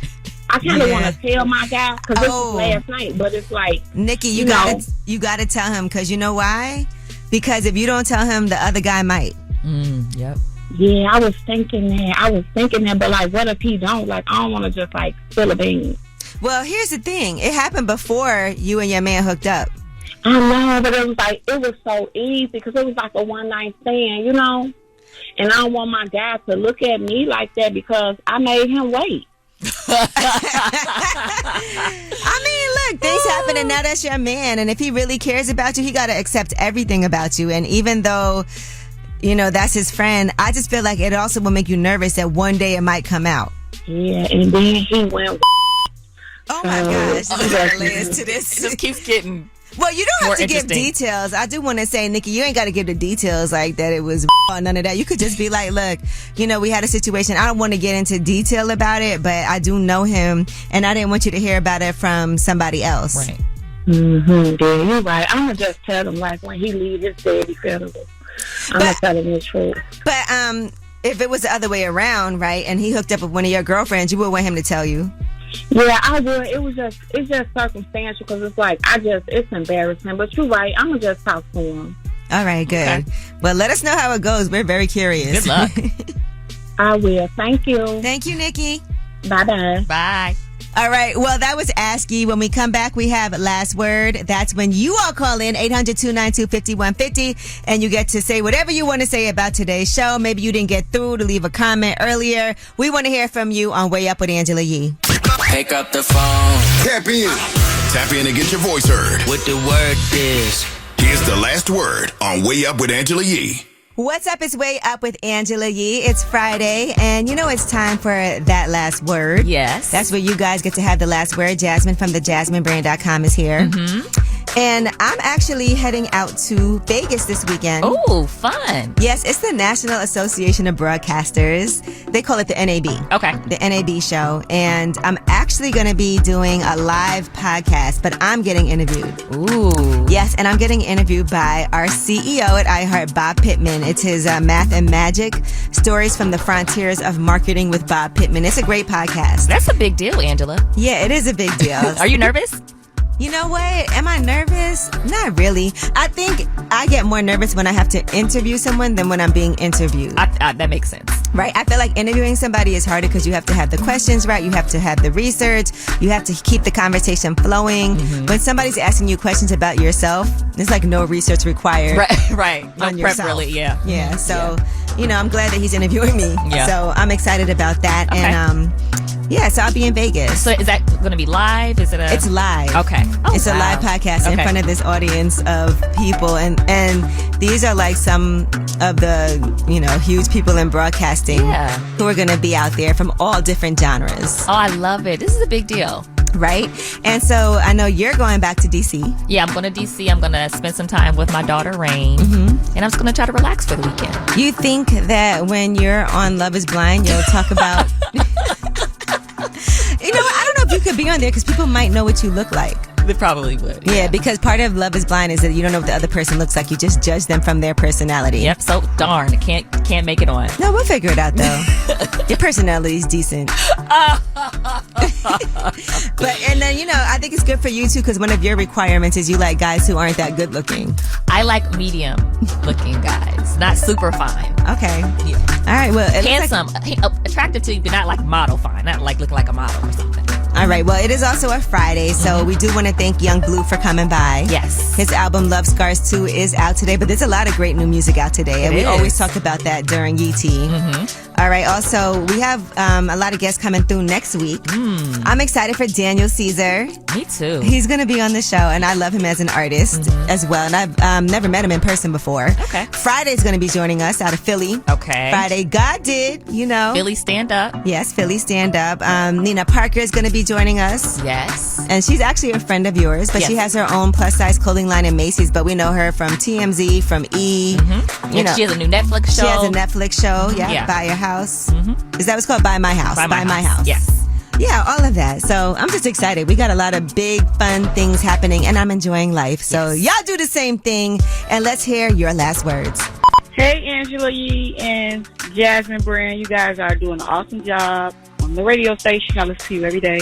Speaker 9: I kind of want to tell my guy because this was last night, but it's like,
Speaker 1: Nikki, you gotta tell him because you know why? Because if you don't tell him, the other guy might.
Speaker 2: Yep.
Speaker 9: Yeah, I was thinking that, but like, what if he don't? Like, I don't want to just like spill a bean.
Speaker 1: Well, here's the thing: it happened before you and your man hooked up.
Speaker 9: I know, but it was so easy because it was like a one night stand, you know. And I don't want my guy to look at me like that because I made him wait.
Speaker 1: I mean, look, things happen and now that's your man. And if he really cares about you, he got to accept everything about you. And even though, you know, that's his friend, I just feel like it also will make you nervous that one day it might come out.
Speaker 9: Yeah, and then he went.
Speaker 1: Oh my gosh. There's layers to this.
Speaker 2: It just keeps getting.
Speaker 1: Well, you don't have to give
Speaker 2: interesting
Speaker 1: details. I do want to say, Nikki, you ain't got to give the details like that it was or none of that. You could just be like, look, you know, we had a situation. I don't want to get into detail about it, but I do know him, and I didn't want you to hear about it from somebody else.
Speaker 2: Right.
Speaker 9: Yeah, you're right. I'm going to just tell him, like, when he leaves his daddy funeral. I'm going to tell him the truth.
Speaker 1: But if it was the other way around, right, and he hooked up with one of your girlfriends, you would want him to tell you.
Speaker 9: Yeah, I would. It's just circumstantial because it's like, it's embarrassing. But you're right. I'm going to just talk to him.
Speaker 1: All right, good. Okay. Well, let us know how it goes. We're very curious.
Speaker 2: Good luck.
Speaker 9: I will. Thank you.
Speaker 1: Thank you, Nikki.
Speaker 9: Bye-bye.
Speaker 2: Bye.
Speaker 1: All right. Well, that was Ask Yee. When we come back, we have Last Word. That's when you all call in 800-292-5150 and you get to say whatever you want to say about today's show. Maybe you didn't get through to leave a comment earlier. We want to hear from you on Way Up with Angela Yee.
Speaker 7: Pick up the phone.
Speaker 4: Tap in. Tap in and get your voice heard.
Speaker 7: What the word is.
Speaker 4: Here's the Last Word on Way Up with Angela Yee.
Speaker 1: What's up? It's Way Up with Angela Yee. It's Friday, and you know it's time for that last word.
Speaker 2: Yes.
Speaker 1: That's where you guys get to have the last word. Jasmine from the JasmineBrand.com is here. Mm-hmm. And I'm actually heading out to Vegas this weekend.
Speaker 2: Oh, fun.
Speaker 1: Yes, it's the National Association of Broadcasters. They call it the NAB.
Speaker 2: Okay.
Speaker 1: The NAB show. And I'm actually going to be doing a live podcast, but I'm getting interviewed.
Speaker 2: Ooh.
Speaker 1: Yes, and I'm getting interviewed by our CEO at iHeart, Bob Pittman. It's his Math and Magic, Stories from the Frontiers of Marketing with Bob Pittman. It's a great podcast.
Speaker 2: That's a big deal, Angela.
Speaker 1: Yeah, it is a big deal.
Speaker 2: Are you nervous?
Speaker 1: You know what? Am I nervous? Not really. I think I get more nervous when I have to interview someone than when I'm being interviewed.
Speaker 2: That makes sense.
Speaker 1: Right? I feel like interviewing somebody is harder because you have to have the questions right. You have to have the research. You have to keep the conversation flowing. Mm-hmm. When somebody's asking you questions about yourself, there's like no research required.
Speaker 2: Right. No
Speaker 1: on
Speaker 2: prep
Speaker 1: yourself.
Speaker 2: really, yeah.
Speaker 1: Yeah. So, I'm glad that he's interviewing me.
Speaker 2: Yeah.
Speaker 1: So I'm excited about that.
Speaker 2: Okay.
Speaker 1: And so I'll be in Vegas.
Speaker 2: So is that going to be live? Is it
Speaker 1: It's live.
Speaker 2: Okay. Oh,
Speaker 1: it's a live podcast in front of this audience of people, and these are like some of the huge people in broadcasting who are going to be out there from all different genres.
Speaker 2: Oh, I love it. This is a big deal.
Speaker 1: Right? And so I know you're going back to DC.
Speaker 2: Yeah, I'm going to DC. I'm going to spend some time with my daughter, Rain. And I'm just going to try to relax for the weekend.
Speaker 1: You think that when you're on Love is Blind, you'll talk about... I don't know if you could be on there because people might know what you look like.
Speaker 2: They probably would.
Speaker 1: Yeah, because part of Love is Blind is that you don't know what the other person looks like. You just judge them from their personality.
Speaker 2: Yep, so darn, I can't make it on.
Speaker 1: No, we'll figure it out though. Your personality is decent. And then, I think it's good for you too because one of your requirements is you like guys who aren't that good looking.
Speaker 2: I like medium looking guys, not super fine.
Speaker 1: Okay.
Speaker 2: Yeah.
Speaker 1: All right, well,
Speaker 2: handsome, attractive to you, but not like model fine, not like looking like a model or something.
Speaker 1: All right, well, it is also a Friday, so we do want to thank Young Bleu for coming by.
Speaker 2: Yes.
Speaker 1: His album Love Scars 2 is out today, but there's a lot of great new music out today, and we always talk about that during ET. All right, also, we have a lot of guests coming through next week. I'm excited for Daniel Caesar.
Speaker 2: Me too.
Speaker 1: He's going to be on the show, and I love him as an artist as well, and I've never met him in person before.
Speaker 2: Okay.
Speaker 1: Friday's going to be joining us out of Philly.
Speaker 2: Okay.
Speaker 1: Friday, God did,
Speaker 2: Philly Stand Up.
Speaker 1: Yes, Philly Stand Up. Nina Parker is going to be joining us.
Speaker 2: Yes.
Speaker 1: And she's actually a friend of yours, but she has her own plus-size clothing line in Macy's, but we know her from TMZ, from E.
Speaker 2: She has a new Netflix show.
Speaker 1: She has a Netflix show, Buy Your House. Is that what's called? Buy My House.
Speaker 2: Buy My House. Yes.
Speaker 1: Yeah, all of that. So I'm just excited. We got a lot of big, fun things happening, and I'm enjoying life. So y'all do the same thing, and let's hear your last words.
Speaker 13: Hey, Angela Yee and Jasmine Brand. You guys are doing an awesome job on the radio station. I listen to you every day.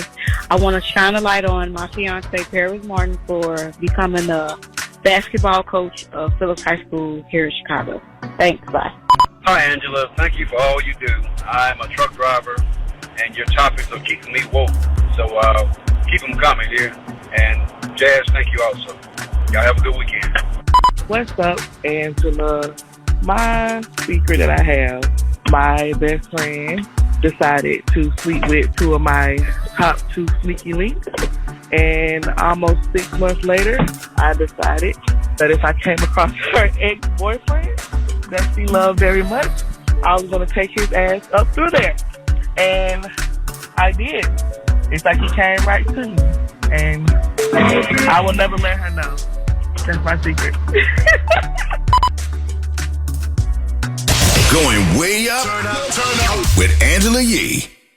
Speaker 13: I want to shine a light on my fiance, Paris Martin, for becoming the basketball coach of Phillips High School here in Chicago. Thanks. Bye.
Speaker 14: Hi, Angela. Thank you for all you do. I'm a truck driver, and your topics are keeping me woke. So keep them coming, dear. And Jazz, thank you also. Y'all have a good weekend.
Speaker 10: What's up, Angela? My secret that I have, my best friend decided to sleep with two of my top 2 sneaky links. And almost 6 months later, I decided that if I came across her ex-boyfriend that she loved very much, I was going to take his ass up through there. And I did. It's like he came right to me. And I will never let her know. That's my secret.
Speaker 4: Going way up, turn up with Angela Yee.